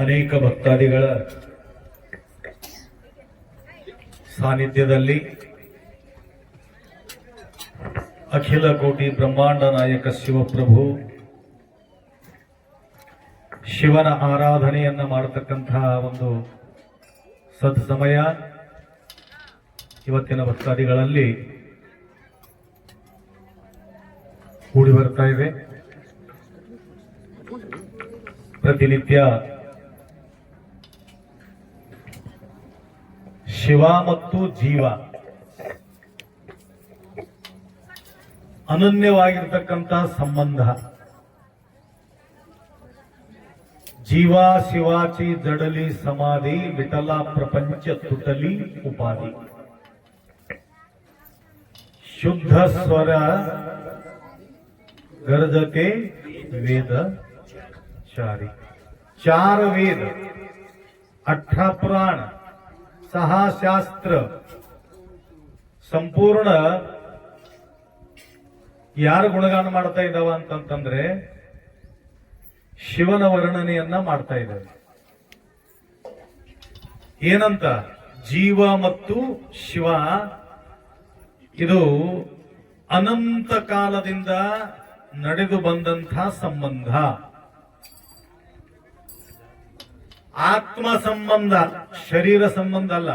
ಅನೇಕ ಭಕ್ತಾದಿಗಳ ಸಾನ್ನಿಧ್ಯದಲ್ಲಿ ಅಖಿಲ ಕೋಟಿ ಬ್ರಹ್ಮಾಂಡ ನಾಯಕ ಶಿವಪ್ರಭು ಶಿವನ ಆರಾಧನೆಯನ್ನ ಮಾಡತಕ್ಕಂತಹ ಒಂದು ಸದ್ಸಮಯ ಇವತ್ತಿನ ಭಕ್ತಾದಿಗಳಲ್ಲಿ ಕೂಡಿ ಬರ್ತಾ ಇದೆ. ಪ್ರತಿನಿತ್ಯ ಶಿವ ಮತ್ತು ಜೀವ ಅನನ್ಯವಾಗಿರ್ತಕ್ಕಂತಹ ಸಂಬಂಧ. ಜೀವ ಶಿವಾಚಿ ಜಡಲಿ ಸಮಾಧಿ ವಿಠಲ ಪ್ರಪಂಚ ತುಟಲಿ ಉಪಾಧಿ. ಶುದ್ಧ ಸ್ವರ ಗರ್ಜತೆ ವೇದ चारी. चार वेद, 18 पुराण, 6 ಶಾಸ್ತ್ರ ಸಂಪೂರ್ಣ ಯಾರು ಗುಣಗಾನ ಮಾಡ್ತಾ ಇದ್ದಾವ ಅಂತಂತಂದ್ರೆ ಶಿವನ ವರ್ಣನೆಯನ್ನ ಮಾಡ್ತಾ ಇದ್ದಾರೆ. ಏನಂತ? ಜೀವ ಮತ್ತು ಶಿವ ಇದು ಅನಂತ ಕಾಲದಿಂದ ನಡೆದು ಬಂದಂತಹ ಸಂಬಂಧ. ಆತ್ಮ ಸಂಬಂಧ, ಶರೀರ ಸಂಬಂಧ ಅಲ್ಲ.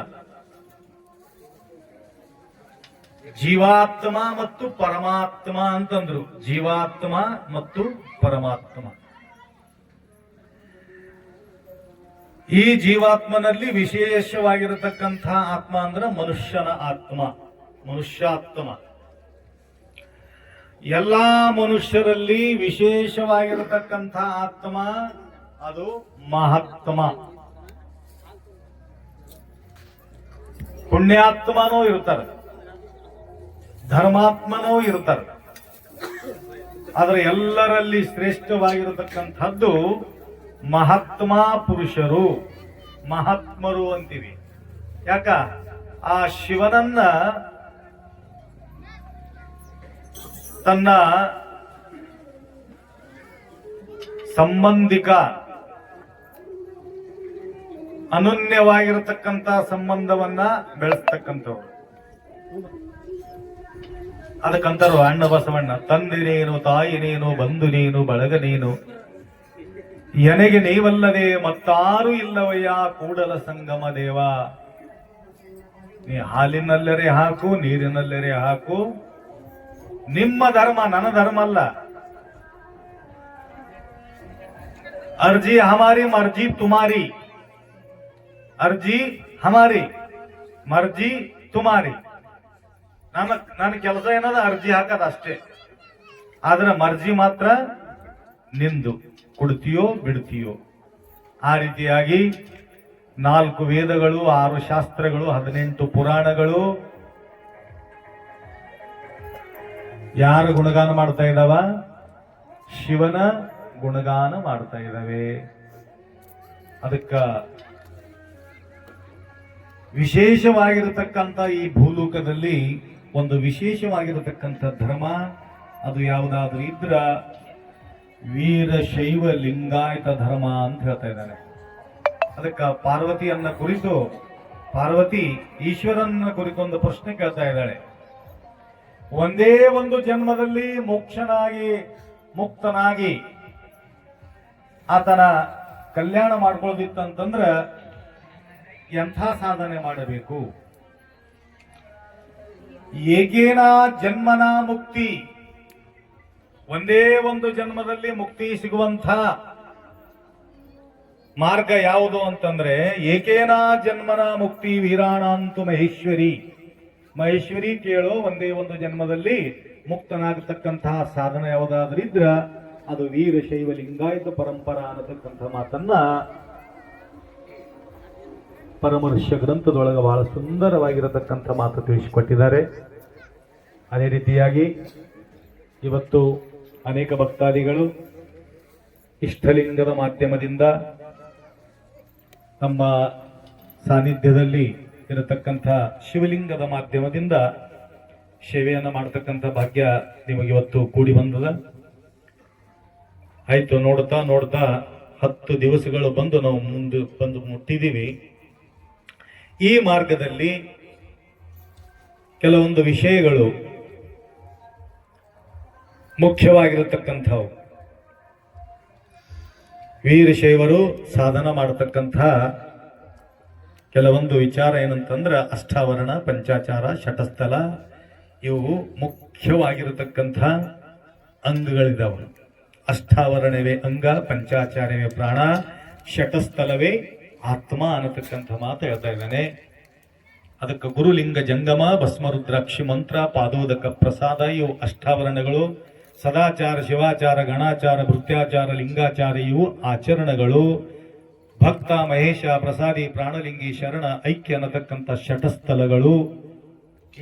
ಜೀವಾತ್ಮ ಮತ್ತು ಪರಮಾತ್ಮ ಅಂತಂದ್ರು. ಜೀವಾತ್ಮ ಮತ್ತು ಪರಮಾತ್ಮ. ಈ ಜೀವಾತ್ಮನಲ್ಲಿ ವಿಶೇಷವಾಗಿರತಕ್ಕಂಥ ಆತ್ಮ ಅಂದ್ರೆ ಮನುಷ್ಯನ ಆತ್ಮ, ಮನುಷ್ಯಾತ್ಮ. ಎಲ್ಲಾ ಮನುಷ್ಯರಲ್ಲಿ ವಿಶೇಷವಾಗಿರತಕ್ಕಂಥ ಆತ್ಮ ಅದು ಮಹಾತ್ಮ. ಪುಣ್ಯಾತ್ಮನೂ ಇರ್ತಾರೆ, ಧರ್ಮಾತ್ಮನೂ ಇರ್ತಾರೆ. ಆದರೆ ಎಲ್ಲರಲ್ಲಿ ಶ್ರೇಷ್ಠವಾಗಿರತಕ್ಕಂಥದ್ದು ಮಹಾತ್ಮ ಪುರುಷರು, ಮಹಾತ್ಮರು ಅಂತೀವಿ. ಯಾಕ? ಆ ಶಿವನನ್ನ ತನ್ನ ಸಂಬಂಧಿಕ ಅನನ್ಯವಾಗಿರತಕ್ಕಂತ ಸಂಬಂಧವನ್ನ ಬೆಳೆಸ್ತಕ್ಕಂಥವ್ರು. ಅದಕ್ಕಂತಾರು ಅಣ್ಣ ಬಸವಣ್ಣ, ತಂದಿನೇನು ತಾಯಿನೇನು ಬಂಧು ನೀನು ಬಳಗ ನೀನು, ಎನೆಗೆ ನೀವಲ್ಲದೆ ಮತ್ತಾರು ಇಲ್ಲವಯ್ಯ ಕೂಡಲ ಸಂಗಮ ದೇವ. ನೀ ಹಾಲಿನಲ್ಲರೆ ಹಾಕು, ನೀರಿನಲ್ಲರೆ ಹಾಕು, ನಿಮ್ಮ ಧರ್ಮ ನನ್ನ ಧರ್ಮ ಅಲ್ಲ. अर्जी हमारी मर्जी तुम्हारी, अर्जी हमारी मर्जी तुम्हारी. ನನ್ನ ಕೆಲಸ ಏನದ ಅರ್ಜಿ ಹಾಕದ ಅಷ್ಟೇ. ಆದ್ರೆ ಮರ್ಜಿ ಮಾತ್ರ ನಿಂದು. ಕೊಡ್ತೀಯೋ ಬಿಡ್ತೀಯೋ. ಆ ರೀತಿಯಾಗಿ 4 ವೇದಗಳು, 6 ಶಾಸ್ತ್ರಗಳು, 18 ಪುರಾಣಗಳು ಯಾರು ಗುಣಗಾನ ಮಾಡ್ತಾ ಇದ್ದಾವ? ಶಿವನ ಗುಣಗಾನ ಮಾಡ್ತಾ ಇದ್ದಾವೆ. ಅದಕ್ಕ ವಿಶೇಷವಾಗಿರತಕ್ಕಂಥ ಈ ಭೂಲೋಕದಲ್ಲಿ ಒಂದು ವಿಶೇಷವಾಗಿರತಕ್ಕಂಥ ಧರ್ಮ ಅದು ಯಾವುದಾದ್ರೂ ಇದ್ರ ವೀರಶೈವ ಲಿಂಗಾಯತ ಧರ್ಮ ಅಂತ ಹೇಳ್ತಾ ಇದ್ದಾನೆ. ಅದಕ್ಕ ಪಾರ್ವತಿಯನ್ನ ಕುರಿತು, ಪಾರ್ವತಿ ಈಶ್ವರನ ಕುರಿತು ಒಂದು ಪ್ರಶ್ನೆ ಕೇಳ್ತಾ ಇದ್ದಾಳೆ. ಒಂದೇ ಒಂದು ಜನ್ಮದಲ್ಲಿ ಮುಕ್ತನಾಗಿ ಆತನ ಕಲ್ಯಾಣ ಮಾಡ್ಕೊಳ್ಳೋದಿತ್ತಂತಂದ್ರ ಎಂಥ ಸಾಧನೆ ಮಾಡಬೇಕು? ಏಕೇನ ಜನ್ಮನ ಮುಕ್ತಿ, ಒಂದೇ ಒಂದು ಜನ್ಮದಲ್ಲಿ ಮುಕ್ತಿ ಸಿಗುವಂಥ ಮಾರ್ಗ ಯಾವುದು ಅಂತಂದ್ರೆ ಏಕೇನ ಜನ್ಮನ ಮುಕ್ತಿ ವೀರಾಣಾಂತು ಮಹೇಶ್ವರಿ. ಮಹೇಶ್ವರಿ ಕೇಳೋ, ಒಂದೇ ಒಂದು ಜನ್ಮದಲ್ಲಿ ಮುಕ್ತನಾಗತಕ್ಕಂತಹ ಸಾಧನೆ ಯಾವುದಾದ್ರೂ ಇದ್ರ ಅದು ವೀರಶೈವ ಲಿಂಗಾಯತ ಪರಂಪರಾ ಅನ್ನತಕ್ಕಂಥ ಮಾತನ್ನ ಪರಮರ್ಷ ಗ್ರಂಥದೊಳಗೆ ಬಹಳ ಸುಂದರವಾಗಿರತಕ್ಕಂಥ ಮಾತು ತಿಳಿಸಿಕೊಟ್ಟಿದ್ದಾರೆ. ಅದೇ ರೀತಿಯಾಗಿ ಇವತ್ತು ಅನೇಕ ಭಕ್ತಾದಿಗಳು ಇಷ್ಟಲಿಂಗದ ಮಾಧ್ಯಮದಿಂದ ನಮ್ಮ ಸಾನ್ನಿಧ್ಯದಲ್ಲಿ ಇರತಕ್ಕಂಥ ಶಿವಲಿಂಗದ ಮಾಧ್ಯಮದಿಂದ ಸೇವೆಯನ್ನು ಮಾಡತಕ್ಕಂಥ ಭಾಗ್ಯ ನಿಮಗೆ ಇವತ್ತು ಕೂಡಿ ಬಂದದ. ಆಯ್ತು, ನೋಡ್ತಾ ನೋಡ್ತಾ 10 ದಿವಸಗಳು ಬಂದು ನಾವು ಮುಂದೆ ಬಂದು ಮುಟ್ಟಿದ್ದೀವಿ. ಈ ಮಾರ್ಗದಲ್ಲಿ ಕೆಲವೊಂದು ವಿಷಯಗಳು ಮುಖ್ಯವಾಗಿರತಕ್ಕಂಥವು. ವೀರಶೈವರು ಸಾಧನ ಮಾಡತಕ್ಕಂಥ ಕೆಲವೊಂದು ವಿಚಾರ ಏನಂತಂದ್ರೆ ಅಷ್ಟಾವರಣ, ಪಂಚಾಚಾರ, ಶಟಸ್ಥಲ ಇವು ಮುಖ್ಯವಾಗಿರತಕ್ಕಂಥ ಅಂಗಗಳಿದ್ದಾವೆ. ಅಷ್ಟಾವರಣವೇ ಅಂಗ, ಪಂಚಾಚಾರವೇ ಪ್ರಾಣ, ಶಟಸ್ಥಲವೇ ಆತ್ಮ ಅನ್ನತಕ್ಕಂಥ ಮಾತು ಹೇಳ್ತಾ ಇದ್ದಾನೆ. ಅದಕ್ಕೆ ಗುರುಲಿಂಗ ಜಂಗಮ, ಭಸ್ಮರುದ್ರಾಕ್ಷಿ ಮಂತ್ರ, ಪಾದೋದಕ ಪ್ರಸಾದ ಇವು ಅಷ್ಟಾವರಣಗಳು. ಸದಾಚಾರ, ಶಿವಾಚಾರ, ಗಣಾಚಾರ, ಭೃತ್ಯಾಚಾರ, ಲಿಂಗಾಚಾರ ಇವು ಆಚರಣೆಗಳು. ಭಕ್ತ, ಮಹೇಶ, ಪ್ರಸಾದಿ, ಪ್ರಾಣಲಿಂಗಿ, ಶರಣ, ಐಕ್ಯ ಅನ್ನತಕ್ಕಂಥ ಶಟಸ್ಥಲಗಳು.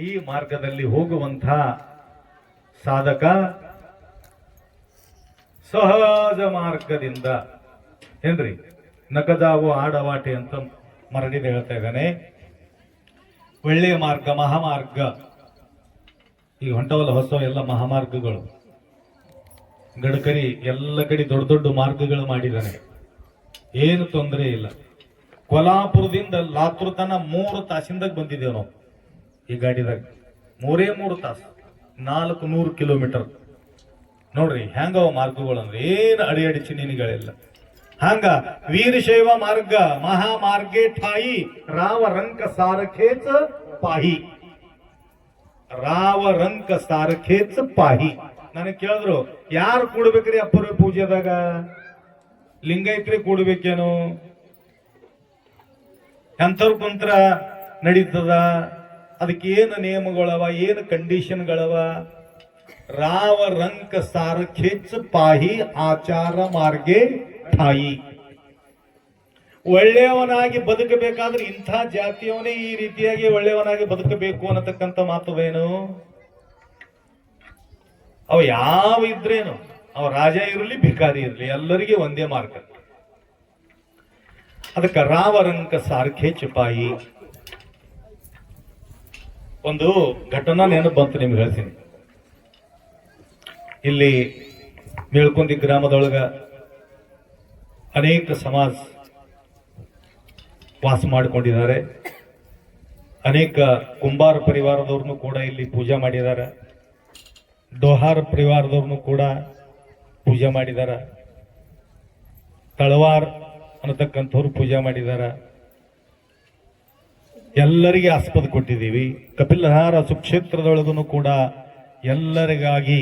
ಈ ಮಾರ್ಗದಲ್ಲಿ ಹೋಗುವಂಥ ಸಾಧಕ ಸಹಜ ಮಾರ್ಗದಿಂದ ಏನ್ರಿ ನಗದಾವು ಆಡವಾಟೆ ಅಂತ ಮರಡಿದ ಹೇಳ್ತಾ ಇದ್ದಾನೆ. ಒಳ್ಳೆಯ ಮಾರ್ಗ, ಮಹಾಮಾರ್ಗ, ಈಗ ಹೊಂಟವಲ್ಲ ಹೊಸ ಎಲ್ಲ ಮಹಾಮಾರ್ಗಗಳು. ಗಡ್ಕರಿ ಎಲ್ಲ ಕಡೆ ದೊಡ್ಡ ದೊಡ್ಡ ಮಾರ್ಗಗಳು ಮಾಡಿದ್ದಾನೆ, ಏನು ತೊಂದರೆ ಇಲ್ಲ. ಕೊಲ್ಹಾಪುರದಿಂದ ಲಾತೂರ್ ತನ 3 ತಾಸಿಂದಾಗ ಬಂದಿದ್ದೇವೆ ನಾವು ಈ ಗಾಡಿದಾಗ. 3 ತಾಸು, 400 ಕಿಲೋಮೀಟರ್. ನೋಡ್ರಿ ಹೆಂಗವ ಮಾರ್ಗಗಳು ಅಂದ್ರೆ ಏನು ಅಡಿಚಿನಿಗಳಿಲ್ಲ. ಹಂಗ ವೀರಶೈವ ಮಾರ್ಗ ಮಹಾಮಾರ್ಗೆ ಠಾಯಿ ರಾವ ರಂಕ ಸಾರಖೇಚ ಪಾಹಿ. ರಾವ ರಂಕ ಸಾರಖೇಚ ಪಾಹಿ. ನನಗೆ ಕೇಳಿದ್ರು ಯಾರು ಕೂಡ್ಬೇಕ್ರಿ ಅಪ್ಪರ ಪೂಜೆದಾಗ? ಲಿಂಗೈತ್ರಿ ಕೂಡ್ಬೇಕೇನು? ಎಂಥವ್ರ ಕುಂತ್ರ ನಡೀತದ? ಅದಕ್ಕೆ ಏನು ನಿಯಮಗಳವ, ಏನು ಕಂಡೀಷನ್ಗಳವ? ರಾವ ರಂಕ ಸಾರಖೇಚ ಪಾಹಿ ಆಚಾರ ಮಾರ್ಗೆ ಠಾಯಿ. ಒಳ್ಳೆಯವನಾಗಿ ಬದುಕಬೇಕಾದ್ರೆ ಇಂಥ ಜಾತಿಯವನೇ ಈ ರೀತಿಯಾಗಿ ಒಳ್ಳೆಯವನಾಗಿ ಬದುಕಬೇಕು ಅನ್ನತಕ್ಕಂಥ ಮಾತುವೇನು? ಅವ ಯಾವ ಇದ್ರೇನು, ಅವ ರಾಜ ಇರಲಿ ಭಿಕಾರಿ ಇರಲಿ, ಎಲ್ಲರಿಗೆ ಒಂದೇ ಮಾರ್ಗ. ಅದಕ್ಕೆ ರಾವರಂಕ ಸಾರ್ಖೆ ಚುಪಾಯಿ. ಒಂದು ಘಟನಾ ನೆನಪು ಬಂತು, ನಿಮ್ಗೆ ಹೇಳ್ತೀನಿ. ಇಲ್ಲಿ ಮೇಳ್ಕೊಂದಿ ಗ್ರಾಮದೊಳಗ ಅನೇಕ ಸಮಾಜ ವಾಸ ಮಾಡಿಕೊಂಡಿದ್ದಾರೆ. ಅನೇಕ ಕುಂಬಾರ ಪರಿವಾರದವ್ರನ್ನು ಕೂಡ ಇಲ್ಲಿ ಪೂಜೆ ಮಾಡಿದ್ದಾರೆ. ಡೋಹಾರ್ ಪರಿವಾರದವ್ರನ್ನು ಕೂಡ ಪೂಜೆ ಮಾಡಿದ್ದಾರೆ. ತಳವಾರ್ ಅನ್ನತಕ್ಕಂಥವ್ರು ಪೂಜೆ ಮಾಡಿದ್ದಾರೆ. ಎಲ್ಲರಿಗೆ ಆಸ್ಪದ ಕೊಟ್ಟಿದ್ದೀವಿ. ಕಪಿಲಹಾರ ಸುಕ್ಷೇತ್ರದೊಳಗೂ ಕೂಡ ಎಲ್ಲರಿಗಾಗಿ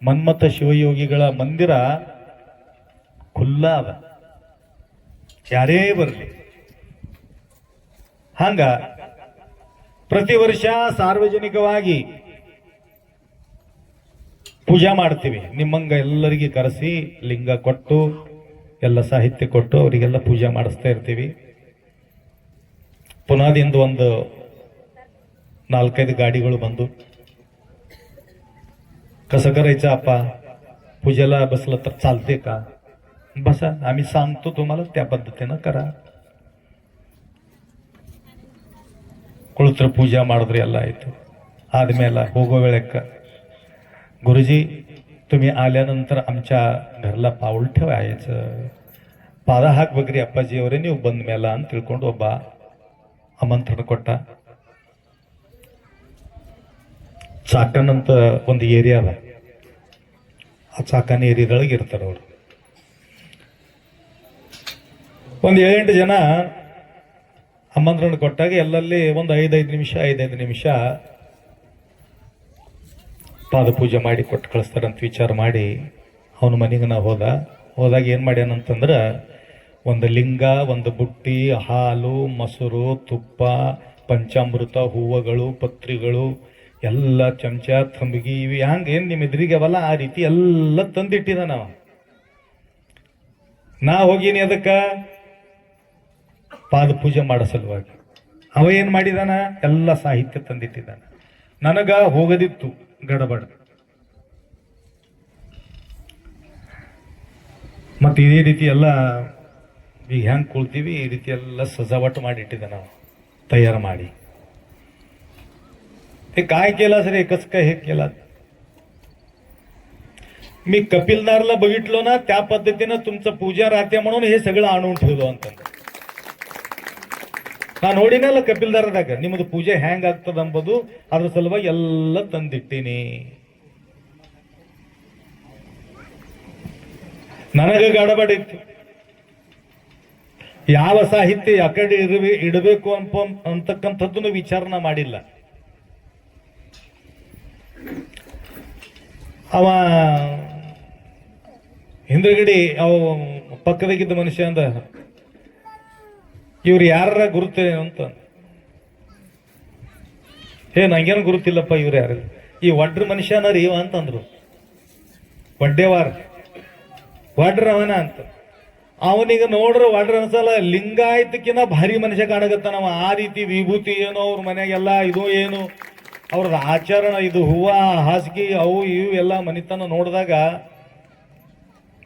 ಮನ್ಮಥ ಶಿವಯೋಗಿಗಳ ಮಂದಿರ ಖುಲ್ಲಾ ಅದ, ಯಾರೇ ಬರಲಿ. ಹಂಗ ಪ್ರತಿ ವರ್ಷ ಸಾರ್ವಜನಿಕವಾಗಿ ಪೂಜಾ ಮಾಡ್ತೀವಿ. ನಿಮ್ಮಂಗ ಎಲ್ಲರಿಗೆ ಕರೆಸಿ ಲಿಂಗ ಕೊಟ್ಟು ಎಲ್ಲ ಸಾಹಿತ್ಯ ಕೊಟ್ಟು ಅವರಿಗೆಲ್ಲ ಪೂಜೆ ಮಾಡಿಸ್ತಾ ಇರ್ತೀವಿ. ಪುನಾದಿಂದ ಒಂದು 4-5 ಗಾಡಿಗಳು ಬಂದು कसं करायचं आपा पूजेला बसलं तर चालते का? बसा, आम्ही सांगतो तुम्हाला, त्या पद्धतीनं करा. कुळत्र पूजा ಮಾಡಿದ್ರೆ ಎಲ್ಲ ಆಯ್ತು. आदमेला ಹೋಗೋ वेळेक गुरुजी तुम्ही आल्यानंतर आमच्या घरला पाऊल ठेवायचं, ಪಾದ ಹಾಕ್ಬೇಕ್ರಿ ಅಪ್ಪಾಜಿಯವರೇ ನೀವು ಬಂದ ಮೇಲೆ ಅಂತ ತಿಳ್ಕೊಂಡು ಒಬ್ಬ ಆಮಂತ್ರಣ ಕೊಟ್ಟ. ಚಾಕನ್ ಅಂತ ಒಂದು ಏರಿಯಾ ಅದ, ಆ ಚಾಕನ್ ಏರಿಯಾದೊಳಗೆ ಇರ್ತಾರೆ ಅವರು. ಒಂದು 7-8 ಜನ ಆಮಂತ್ರಣ ಕೊಟ್ಟಾಗ ಎಲ್ಲಲ್ಲಿ ಒಂದು 5-5 ನಿಮಿಷ ಪಾದ ಪೂಜೆ ಮಾಡಿ ಕೊಟ್ಟು ಕಳಿಸ್ತಾರಂತ ವಿಚಾರ ಮಾಡಿ ಅವನ ಮನೆಗೆ ನಾವು ಹೋದಾಗ ಏನು ಮಾಡ್ಯಾನಂತಂದ್ರೆ ಒಂದು ಲಿಂಗ, ಒಂದು ಬುಟ್ಟಿ, ಹಾಲು, ಮೊಸರು, ತುಪ್ಪ, ಪಂಚಾಮೃತ, ಹೂವುಗಳು, ಪತ್ರಿಗಳು, ಎಲ್ಲ ಚಮಚ, ತಂಬಿಗೆ ಇವು ಹಂಗೆ ಏನು ನಿಮ್ಮ ಎದುರಿಗೆ ಅವಲ್ಲ ಆ ರೀತಿ ಎಲ್ಲ ತಂದಿಟ್ಟಿದ. ನಾ ಹೋಗೀನಿ ಅದಕ್ಕೆ ಪಾದ ಪೂಜೆ ಮಾಡೋ ಸಲುವಾಗಿ. ಅವ ಏನು ಮಾಡಿದಾನ, ಎಲ್ಲ ಸಾಹಿತ್ಯ ತಂದಿಟ್ಟಿದ್ದಾನ. ನನಗ ಹೋಗದಿತ್ತು ಗಡಬಡ. ಮತ್ತು ಇದೇ ರೀತಿ ಎಲ್ಲ ಈಗ ಹೆಂಗೆ ಕೊಳ್ತೀವಿ ಈ ರೀತಿ ಎಲ್ಲ ಸಜಾವಟ್ ಮಾಡಿಟ್ಟಿದ್ದ ನಾವು तयार ಮಾಡಿ. ते काय केलं सर, एकच काय हे केलं. मी कपिलदारला बघितलो ना त्या पद्धतीनं तुमचं पूजा राहते म्हणून हे सगळं आणून ठेवलो ಅಂತ ನಾ ನೋಡಿನಲ್ಲ ಕಪಿಲ್ದಾರದಾಗ ನಿಮ್ಮದು ಪೂಜೆ ಹ್ಯಾಂಗ್ ಆಗ್ತದ ಅಂಬುದು ಅದ್ರ ಸಲುವಾಗಿ ಎಲ್ಲ ತಂದಿಟ್ಟೀನಿ. ನನಗ ಗಡಬಡಿತ್ತು ಯಾವ ಸಾಹಿತ್ಯ ಯಾಕಡೆ ಇಡಬೇಕು ಅಂತಕ್ಕಂಥದ್ದನ್ನು ವಿಚಾರಣೆ ಮಾಡಿಲ್ಲ. ಅವ ಹಿಂದ್ಗಡಿ ಅವ ಪಕ್ಕದಾಗಿದ್ದ ಮನುಷ್ಯ ಅಂದ ಇವ್ರು ಯಾರ ಗುರುತೇನು ಅಂತ. ನಂಗೇನು ಗುರುತಿಲ್ಲಪ್ಪ ಇವ್ರು ಯಾರು, ಈ ಒಡ್ರ ಮನುಷ್ಯನ ರೀ ಅಂತಂದ್ರು. ಒಡ್ಡೇವಾರ ಒಡ್ರ ಅವನ ಅಂತ. ಅವನಿಗೆ ನೋಡ್ರ ಒಡ್ರ ಅನ್ಸಲ್ಲ, ಲಿಂಗಾಯತಕ್ಕಿಂತ ಭಾರಿ ಮನುಷ್ಯ ಕಾಣಗತ್ತಾನವ. ಆ ರೀತಿ ವಿಭೂತಿ ಏನೋ ಅವ್ರ ಮನೆಗೆಲ್ಲ ಇದು ಏನು ಅವ್ರದ್ದು ಆಚರಣ, ಇದು ಹೂವ ಹಾಸಿಗೆ ಅವು ಇವು ಎಲ್ಲ ಮನಿತನ ನೋಡಿದಾಗ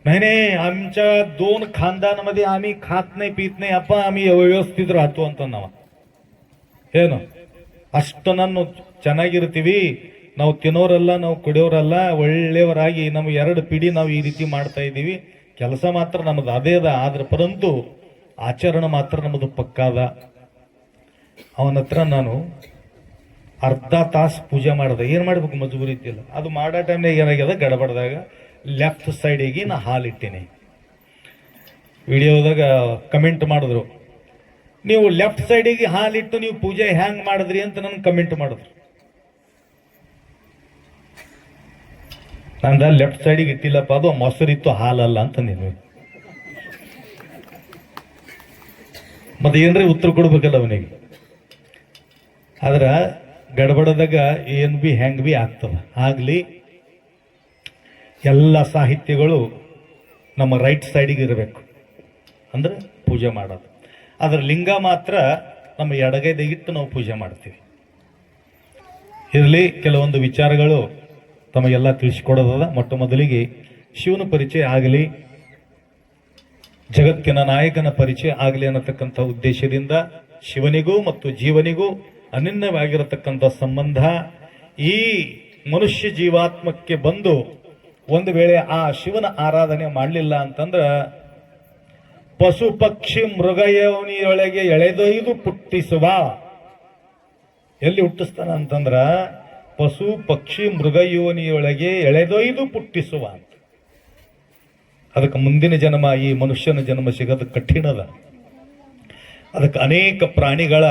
नाही आमच्या 2 खानदानमध्ये आम्ही खात नाही पीत नाही अप्पा, आम्ही व्यवस्थित राहतो ಅಂತ ನಾವ ಏನು ಅಷ್ಟು ನಾನು ಚೆನ್ನಾಗಿರ್ತೀವಿ. ನಾವು ತಿನ್ನೋರಲ್ಲ, ನಾವು ಕುಡಿಯೋರಲ್ಲ, ಒಳ್ಳೆಯವರಾಗಿ ನಮ್ಮ 2 ಪಿಡಿ ನಾವು ಈ ರೀತಿ ಮಾಡ್ತಾ ಇದ್ದೀವಿ. ಕೆಲಸ ಮಾತ್ರ ನಮ್ಮದು ಅದೇ ಅದ, ಆದ್ರೆ ಪರಂತು ಆಚರಣೆ ಮಾತ್ರ ನಮ್ಮದು ಪಕ್ಕಾದ. ಅವನ ಹತ್ರ ನಾನು ಅರ್ಧ ತಾಸು ಪೂಜೆ ಮಾಡಿದೆ. ಏನು ಮಾಡ್ಬೇಕು ಮಜಬೂರಿ ಇದ್ದಿಲ್ಲ. ಅದು ಮಾಡೋ ಟೈಮ್ನಾಗ ಏನಾಗ್ಯದ ಗಡಬಡ್ದಾಗ ಲೆಫ್ಟ್ ಸೈಡಿಗೆ ನಾ ಹಾಲಿಟ್ಟೀನಿ. ವಿಡಿಯೋದಾಗ ಕಮೆಂಟ್ ಮಾಡಿದ್ರು, ನೀವು ಲೆಫ್ಟ್ ಸೈಡಿಗೆ ಹಾಲಿಟ್ಟು ನೀವು ಪೂಜೆ ಹ್ಯಾಂಗ್ ಮಾಡಿದ್ರಿ ಅಂತ ನನ್ಗೆ ಕಮೆಂಟ್ ಮಾಡಿದ್ರು. ನಂದ ಲೆಫ್ಟ್ ಸೈಡಿಗೆ ಇಟ್ಟಿಲ್ಲಪ್ಪ, ಅದು ಮೊಸರಿತ್ತು ಹಾಲಲ್ಲ ಅಂತ ನೀನು ಮತ್ತೆ ಏನ್ರಿ ಉತ್ತರ ಕೊಡ್ಬೇಕಲ್ಲ ಅವನಿಗೆ. ಆದ್ರ ಗಡಬಡದಾಗ ಏನ್ ಬಿ ಹೆಂಗ್ ಬಿ ಆಗ್ತದ. ಆಗ್ಲಿ ಎಲ್ಲ ಸಾಹಿತ್ಯಗಳು ನಮ್ಮ ರೈಟ್ ಸೈಡಿಗೆ ಇರಬೇಕು ಅಂದ್ರೆ ಪೂಜೆ ಮಾಡೋದು. ಅದರ ಲಿಂಗ ಮಾತ್ರ ನಮ್ಮ ಎಡಗೈದಾಗಿಟ್ಟು ನಾವು ಪೂಜೆ ಮಾಡ್ತೀವಿ. ಇರಲಿ, ಕೆಲವೊಂದು ವಿಚಾರಗಳು ತಮಗೆಲ್ಲ ತಿಳಿಸಿಕೊಡೋದದ. ಮೊಟ್ಟ ಮೊದಲಿಗೆ ಶಿವನ ಪರಿಚಯ ಆಗಲಿ, ಜಗತ್ತಿನ ನಾಯಕನ ಪರಿಚಯ ಆಗಲಿ ಅನ್ನತಕ್ಕಂಥ ಉದ್ದೇಶದಿಂದ ಶಿವನಿಗೂ ಮತ್ತು ಜೀವನಿಗೂ ಅನನ್ಯವಾಗಿರತಕ್ಕಂಥ ಸಂಬಂಧ. ಈ ಮನುಷ್ಯ ಜೀವಾತ್ಮಕ್ಕೆ ಬಂದು ಒಂದು ವೇಳೆ ಆ ಶಿವನ ಆರಾಧನೆ ಮಾಡಲಿಲ್ಲ ಅಂತಂದ್ರ ಪಶು ಪಕ್ಷಿ ಮೃಗಯೋನಿಯೊಳಗೆ ಎಳೆದೊಯ್ದು ಪುಟ್ಟಿಸುವ. ಎಲ್ಲಿ ಹುಟ್ಟಿಸ್ತಾನ ಅಂತಂದ್ರ ಪಶು ಪಕ್ಷಿ ಮೃಗಯೋನಿಯೊಳಗೆ ಎಳೆದೊಯ್ದು ಪುಟ್ಟಿಸುವ ಅಂತ. ಅದಕ್ಕೆ ಮುಂದಿನ ಜನ್ಮ, ಈ ಮನುಷ್ಯನ ಜನ್ಮ ಸಿಗೋದು ಕಠಿಣದ. ಅದಕ್ಕೆ ಅನೇಕ ಪ್ರಾಣಿಗಳ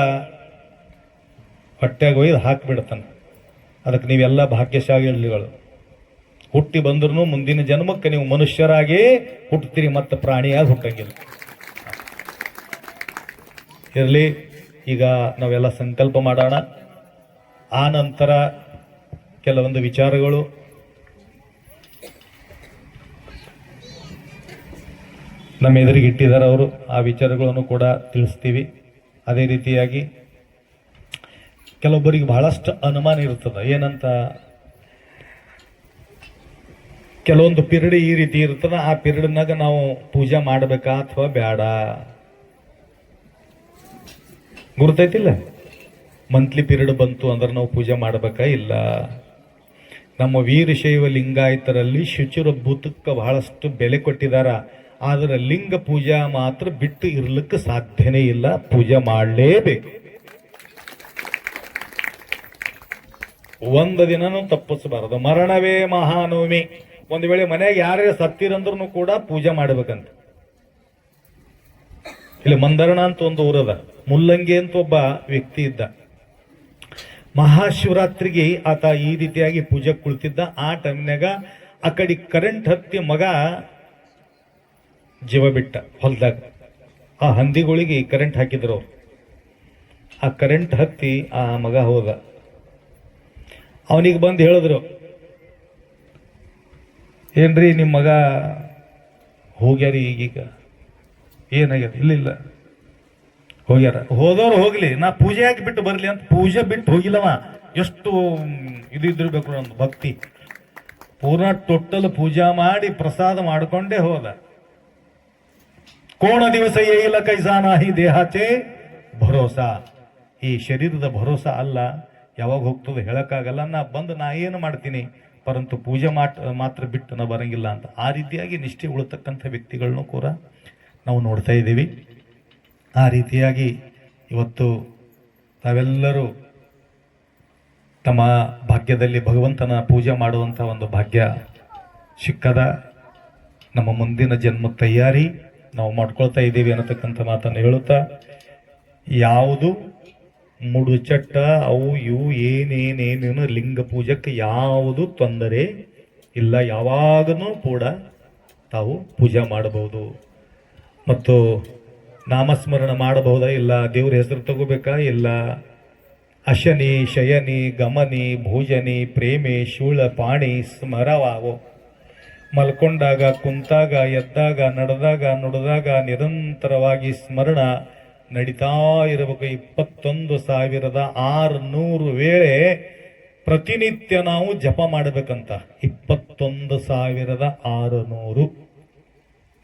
ಹೊಟ್ಟೆಗೆ ಒಯ್ದು ಹಾಕಿಬಿಡ್ತಾನೆ. ಅದಕ್ಕೆ ನೀವೆಲ್ಲ ಭಾಗ್ಯಶಾಲಿಗಳು. ಹುಟ್ಟಿ ಬಂದ್ರೂ ಮುಂದಿನ ಜನ್ಮಕ್ಕೆ ನೀವು ಮನುಷ್ಯರಾಗಿ ಹುಟ್ಟುತ್ತೀರಿ, ಮತ್ತೆ ಪ್ರಾಣಿಯಾಗಿ ಹುಟ್ಟಂಗಿಲ್ಲ. ಇರಲಿ, ಈಗ ನಾವೆಲ್ಲ ಸಂಕಲ್ಪ ಮಾಡೋಣ. ಆ ನಂತರ ಕೆಲವೊಂದು ವಿಚಾರಗಳು ನಮ್ಮ ಎದುರಿಗೆ ಇಟ್ಟಿದ್ದಾರೆ ಅವರು, ಆ ವಿಚಾರಗಳನ್ನು ಕೂಡ ತಿಳಿಸ್ತೀವಿ. ಅದೇ ರೀತಿಯಾಗಿ ಕೆಲವೊಬ್ಬರಿಗೆ ಬಹಳಷ್ಟು ಅನುಮಾನ ಇರ್ತದೆ. ಏನಂತ, ಕೆಲವೊಂದು ಪಿರಿಯಡ್ ಈ ರೀತಿ ಇರ್ತದ, ಆ ಪಿರಿಯಡ್ನಾಗ ನಾವು ಪೂಜೆ ಮಾಡಬೇಕಾ ಅಥವಾ ಬೇಡ ಗುರ್ತೈತಿಲ್ಲ. ಮಂತ್ಲಿ ಪಿರಿಯಡ್ ಬಂತು ಅಂದ್ರೆ ನಾವು ಪೂಜೆ ಮಾಡಬೇಕಾ ಇಲ್ಲ. ನಮ್ಮ ವೀರಶೈವ ಲಿಂಗಾಯತರಲ್ಲಿ ಶುಚಿರ ಭೂತಕ್ಕೆ ಬಹಳಷ್ಟು ಬೆಲೆ ಕೊಟ್ಟಿದಾರ. ಆದರೆ ಲಿಂಗ ಪೂಜಾ ಮಾತ್ರ ಬಿಟ್ಟು ಇರ್ಲಿಕ್ಕೆ ಸಾಧ್ಯನೇ ಇಲ್ಲ, ಪೂಜೆ ಮಾಡಲೇಬೇಕು. ಒಂದು ದಿನನೂ ತಪ್ಪಿಸಬಾರದು. ಮರಣವೇ ಮಹಾನವಮಿ. ಒಂದು ವೇಳೆ ಮನೆಗೆ ಯಾರೇ ಸತ್ತಿರಂದ್ರೂ ಕೂಡ ಪೂಜೆ ಮಾಡಬೇಕಂತ. ಇಲ್ಲಿ ಮಂದರಣ ಅಂತ ಒಂದು ಊರದ, ಮುಲ್ಲಂಗಿ ಅಂತ ಒಬ್ಬ ವ್ಯಕ್ತಿ ಇದ್ದ. ಮಹಾಶಿವರಾತ್ರಿಗೆ ಆತ ಈ ರೀತಿಯಾಗಿ ಪೂಜೆ ಕುಳಿತಿದ್ದ. ಆ ಟೈಮ್ನಾಗ ಆ ಕಡೆ ಕರೆಂಟ್ ಹತ್ತಿ ಮಗ ಜೀವ ಬಿಟ್ಟ ಹೊಲದಾಗ. ಆ ಹಂದಿಗಳಿಗೆ ಕರೆಂಟ್ ಹಾಕಿದ್ರು ಅವ್ರು. ಆ ಕರೆಂಟ್ ಹತ್ತಿ ಆ ಮಗ ಹೋದ. ಅವನಿಗೆ ಬಂದು ಹೇಳಿದ್ರು, ಏನ್ರಿ ನಿಮ್ಮ ಮಗ ಹೋಗ್ಯಾರಿ, ಈಗೀಗ ಏನಾಗ್ಯಾರ? ಇಲ್ಲ ಹೋಗ್ಯಾರ. ಹೋದವ್ರು ಹೋಗ್ಲಿ, ನಾ ಪೂಜೆ ಯಾಕೆ ಬಿಟ್ಟು ಬರ್ಲಿ ಅಂತ ಪೂಜೆ ಬಿಟ್ಟು ಹೋಗಿಲ್ಲವ. ಎಷ್ಟು ಇದು ಇದ್ದಿರ್ಬೇಕು ಒಂದು ಭಕ್ತಿ. ಪೂರ್ಣ ಟೋಟಲ್ ಪೂಜಾ ಮಾಡಿ ಪ್ರಸಾದ ಮಾಡ್ಕೊಂಡೇ ಹೋದ. ಕೋಣ ದಿವಸ ಏಯಿಲ್ಲ ಕೈಸಾನಾಹಿ ದೇಹಾಚೆ ಭರೋಸಾ. ಈ ಶರೀರದ ಭರೋಸಾ ಅಲ್ಲ, ಯಾವಾಗ ಹೋಗ್ತದೆ ಹೇಳಕ್ಕಾಗಲ್ಲ. ನಾ ಏನು ಮಾಡ್ತೀನಿ, ಪರಂತು ಪೂಜೆ ಮಾತ್ರ ಬಿಟ್ಟು ನಾವು ಬರಂಗಿಲ್ಲ ಅಂತ ಆ ರೀತಿಯಾಗಿ ನಿಷ್ಠೆ ಉಳತಕ್ಕಂಥ ವ್ಯಕ್ತಿಗಳನ್ನು ಕೂಡ ನಾವು ನೋಡ್ತಾ ಇದ್ದೀವಿ. ಆ ರೀತಿಯಾಗಿ ಇವತ್ತು ತಾವೆಲ್ಲರೂ ತಮ್ಮ ಭಾಗ್ಯದಲ್ಲಿ ಭಗವಂತನ ಪೂಜೆ ಮಾಡುವಂಥ ಒಂದು ಭಾಗ್ಯ ಸಿಕ್ಕದ. ನಮ್ಮ ಮುಂದಿನ ಜನ್ಮ ತಯಾರಿ ನಾವು ಮಾಡ್ಕೊಳ್ತಾ ಇದ್ದೀವಿ ಅನ್ನತಕ್ಕಂಥ ಮಾತನ್ನು ಹೇಳುತ್ತಾ, ಯಾವುದು ಮುಡುಚಟ್ಟ ಅವು ಇವು ಏನೇನೇನೇನು ಲಿಂಗ ಪೂಜಕ್ಕೆ ಯಾವುದು ತೊಂದರೆ ಇಲ್ಲ, ಯಾವಾಗನೂ ಕೂಡ ತಾವು ಪೂಜೆ ಮಾಡಬಹುದು ಮತ್ತು ನಾಮಸ್ಮರಣ ಮಾಡಬಹುದಾ ಇಲ್ಲ, ದೇವ್ರ ಹೆಸರು ತಗೋಬೇಕಾ ಇಲ್ಲ, ಅಶನಿ ಶಯನಿ ಗಮನಿ ಭೋಜನಿ ಪ್ರೇಮಿ ಶೂಳ ಪಾಣಿ ಸ್ಮರವಾಗೋ, ಮಲ್ಕೊಂಡಾಗ ಕುಂತಾಗ ಎದ್ದಾಗ ನಡೆದಾಗ ನುಡಿದಾಗ ನಿರಂತರವಾಗಿ ಸ್ಮರಣ ನಡೀತಾ ಇರಬೇಕು. 21,600 ವೇಳೆ ಪ್ರತಿನಿತ್ಯ ನಾವು ಜಪ ಮಾಡಬೇಕಂತ. 21,600.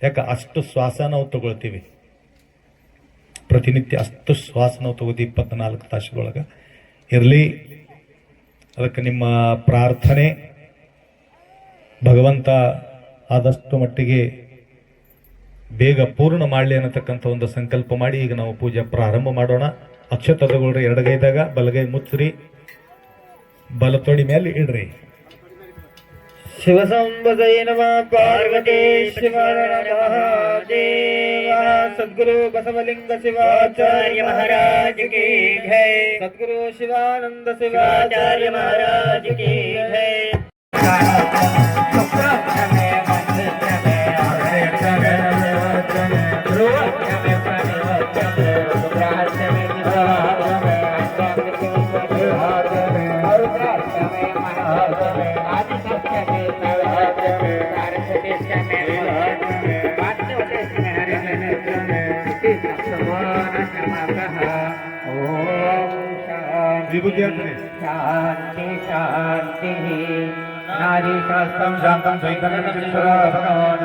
ಯಾಕೆ ಅಷ್ಟು ಶ್ವಾಸ ನಾವು ತಗೊಳ್ತೀವಿ ಪ್ರತಿನಿತ್ಯ, ಅಷ್ಟು ಶ್ವಾಸ ನಾವು ತಗೋತೀವಿ 24 ತಾಸುಗಳೊಳಗೆ. ಇರಲಿ, ಅದಕ್ಕೆ ನಿಮ್ಮ ಪ್ರಾರ್ಥನೆ ಭಗವಂತ ಆದಷ್ಟು ಮಟ್ಟಿಗೆ ಬೇಗ ಪೂರ್ಣ ಮಾಡಲಿ ಅನ್ನತಕ್ಕಂಥ ಒಂದು ಸಂಕಲ್ಪ ಮಾಡಿ ಈಗ ನಾವು ಪೂಜೆ ಪ್ರಾರಂಭ ಮಾಡೋಣ. ಅಕ್ಷತದಗೊಳ್ರಿ, ಎಡಗೈದಾಗ ಬಲಗೈ ಮುಚ್ಚ್ರಿ, ಬಲ ತೊಡಿ ಮೇಲೆ ಇಡ್ರಿ. ಶಿವ ಸಂಬದಯ ನಮಃ ಪಾರ್ವತಿ ಶಿವರ ಮಹಾದೇವ. ಸದ್ಗುರು ಬಸವಲಿಂಗ ಶಿವಾಚಾರ್ಯ ಮಹಾರಾಜ ಕಿ ಜೈ. ಸದ್ಗುರು ಶಿವಾನಂದ ಶಿವಾಚಾರ್ಯ ಮಹಾರಾಜ ಕಿ ಜೈ. ಶಾಂತಿ ಶಾಂತಿ ನಾರಿ ಶಾಸ್ತ್ರಂ ಶಾಂತಂ ಚೈತನ್ಯೇಶ್ವರ ಭಗವಾನ್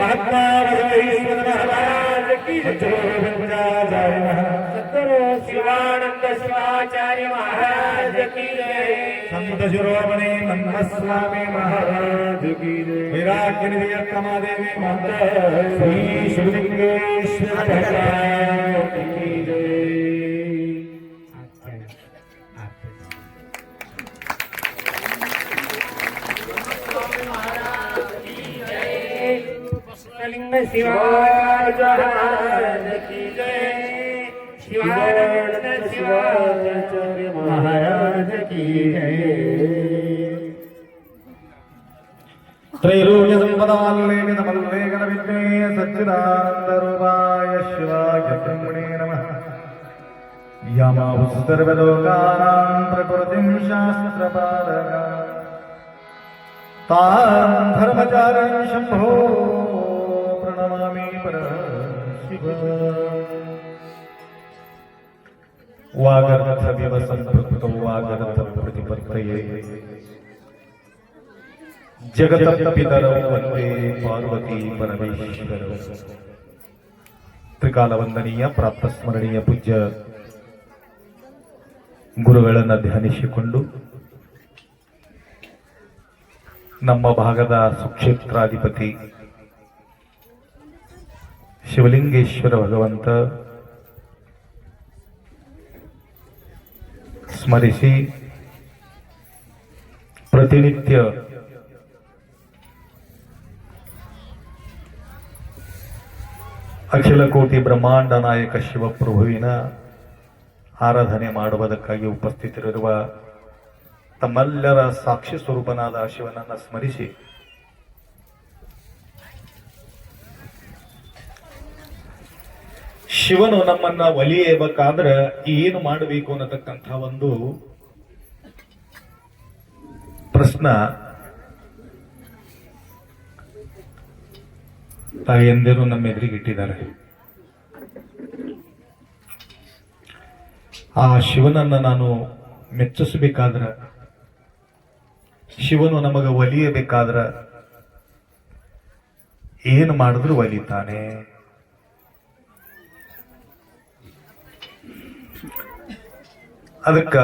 महात्मा बसवेश्वर महाराज की सद्गुरु शिवानंद शिवाचार्य महाराज की जय। संत शिरोमणि नंद स्वामी महाराज की जय। वैराग्य निधि अक्कमादेवी माता श्री शिवलिंगेश्वर महाराज की जय। लिंग शिवाचार्य की जय। शिवानंद शिवाचार्य महाराज की जय। त्रैलोक्य संपदाल्लेन नमल्लेखन विद्मे सच्चिदानंद रूपाय शिवाय ब्रह्मणे नमः। यमाहुः सर्वलोकानां प्रकृतिं शास्त्रपालका तां धर्मचारिं शम्भो प्रणमामि परशिव। वागर्थ व्यवसंपृक्तो वागर्थ प्रतिपत्तये जगतपितरौ वन्दे पार्वती परमेश्वरौ। ತ್ರಿಕಾಲ ವಂದನೀಯ ಪ್ರಾಪ್ತ ಸ್ಮರಣೀಯ ಪೂಜ್ಯ ಗುರುಗಳನ್ನು ಧ್ಯಾನಿಸಿಕೊಂಡು ನಮ್ಮ ಭಾಗದ ಸುಕ್ಷೇತ್ರಾಧಿಪತಿ ಶಿವಲಿಂಗೇಶ್ವರ ಭಗವಂತ ಸ್ಮರಿಸಿ ಪ್ರತಿನಿತ್ಯ ಅಖಿಲ ಕೋಟಿ ಬ್ರಹ್ಮಾಂಡ ನಾಯಕ ಶಿವಪ್ರಭುವಿನ ಆರಾಧನೆ ಮಾಡುವುದಕ್ಕಾಗಿ ಉಪಸ್ಥಿತರಿರುವ ತಮ್ಮೆಲ್ಲರ ಸಾಕ್ಷಿ ಸ್ವರೂಪನಾದ ಶಿವನನ್ನ ಸ್ಮರಿಸಿ ಶಿವನು ನಮ್ಮನ್ನ ಒಲಿಯಬೇಕಾದ್ರೆ ಏನು ಮಾಡಬೇಕು ಅನ್ನತಕ್ಕಂಥ ಒಂದು ಪ್ರಶ್ನೆ ತಾಯಂದಿರು ನಮ್ಮ ಎದುರಿಗೆ ಇಟ್ಟಿದ್ದಾರೆ. ಆ ಶಿವನನ್ನ ನಾನು ಮೆಚ್ಚಿಸಬೇಕಾದ್ರ, ಶಿವನು ನಮಗ ಒಲಿಯಬೇಕಾದ್ರ ಏನು ಮಾಡಿದ್ರು ಒಲಿತಾನೆ. ಅದಕ್ಕ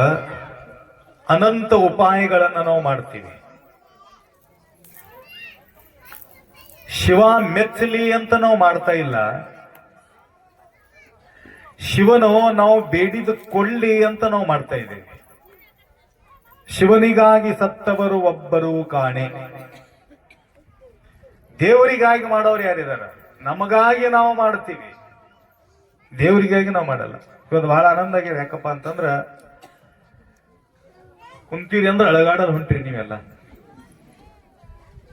ಅನಂತ ಉಪಾಯಗಳನ್ನ ನಾವು ಮಾಡ್ತೀವಿ. ಶಿವ ಮೆಚ್ಚಲಿ ಅಂತ ನಾವು ಮಾಡ್ತಾ ಇಲ್ಲ. ಶಿವನು ನಾವು ಬೇಡಿದ ಕೊಳ್ಳಿ ಅಂತ ನಾವು ಮಾಡ್ತಾ ಇದ್ದೇವೆ. ಶಿವನಿಗಾಗಿ ಸತ್ತವರು ಒಬ್ಬರು ಕಾಣೆ. ದೇವರಿಗಾಗಿ ಮಾಡೋರು ಯಾರಿದಾರ? ನಮಗಾಗಿ ನಾವು ಮಾಡ್ತೀವಿ, ದೇವರಿಗಾಗಿ ನಾವು ಮಾಡಲ್ಲ. ಇವತ್ತು ಬಹಳ ಆನಂದ ಆಗಿದೆ. ಯಾಕಪ್ಪ ಅಂತಂದ್ರ ಕುಂತೀರಿ ಅಂದ್ರೆ ಅಳಗಾಡೋದು ಹೊಂಟ್ರಿ ನೀವೆಲ್ಲ.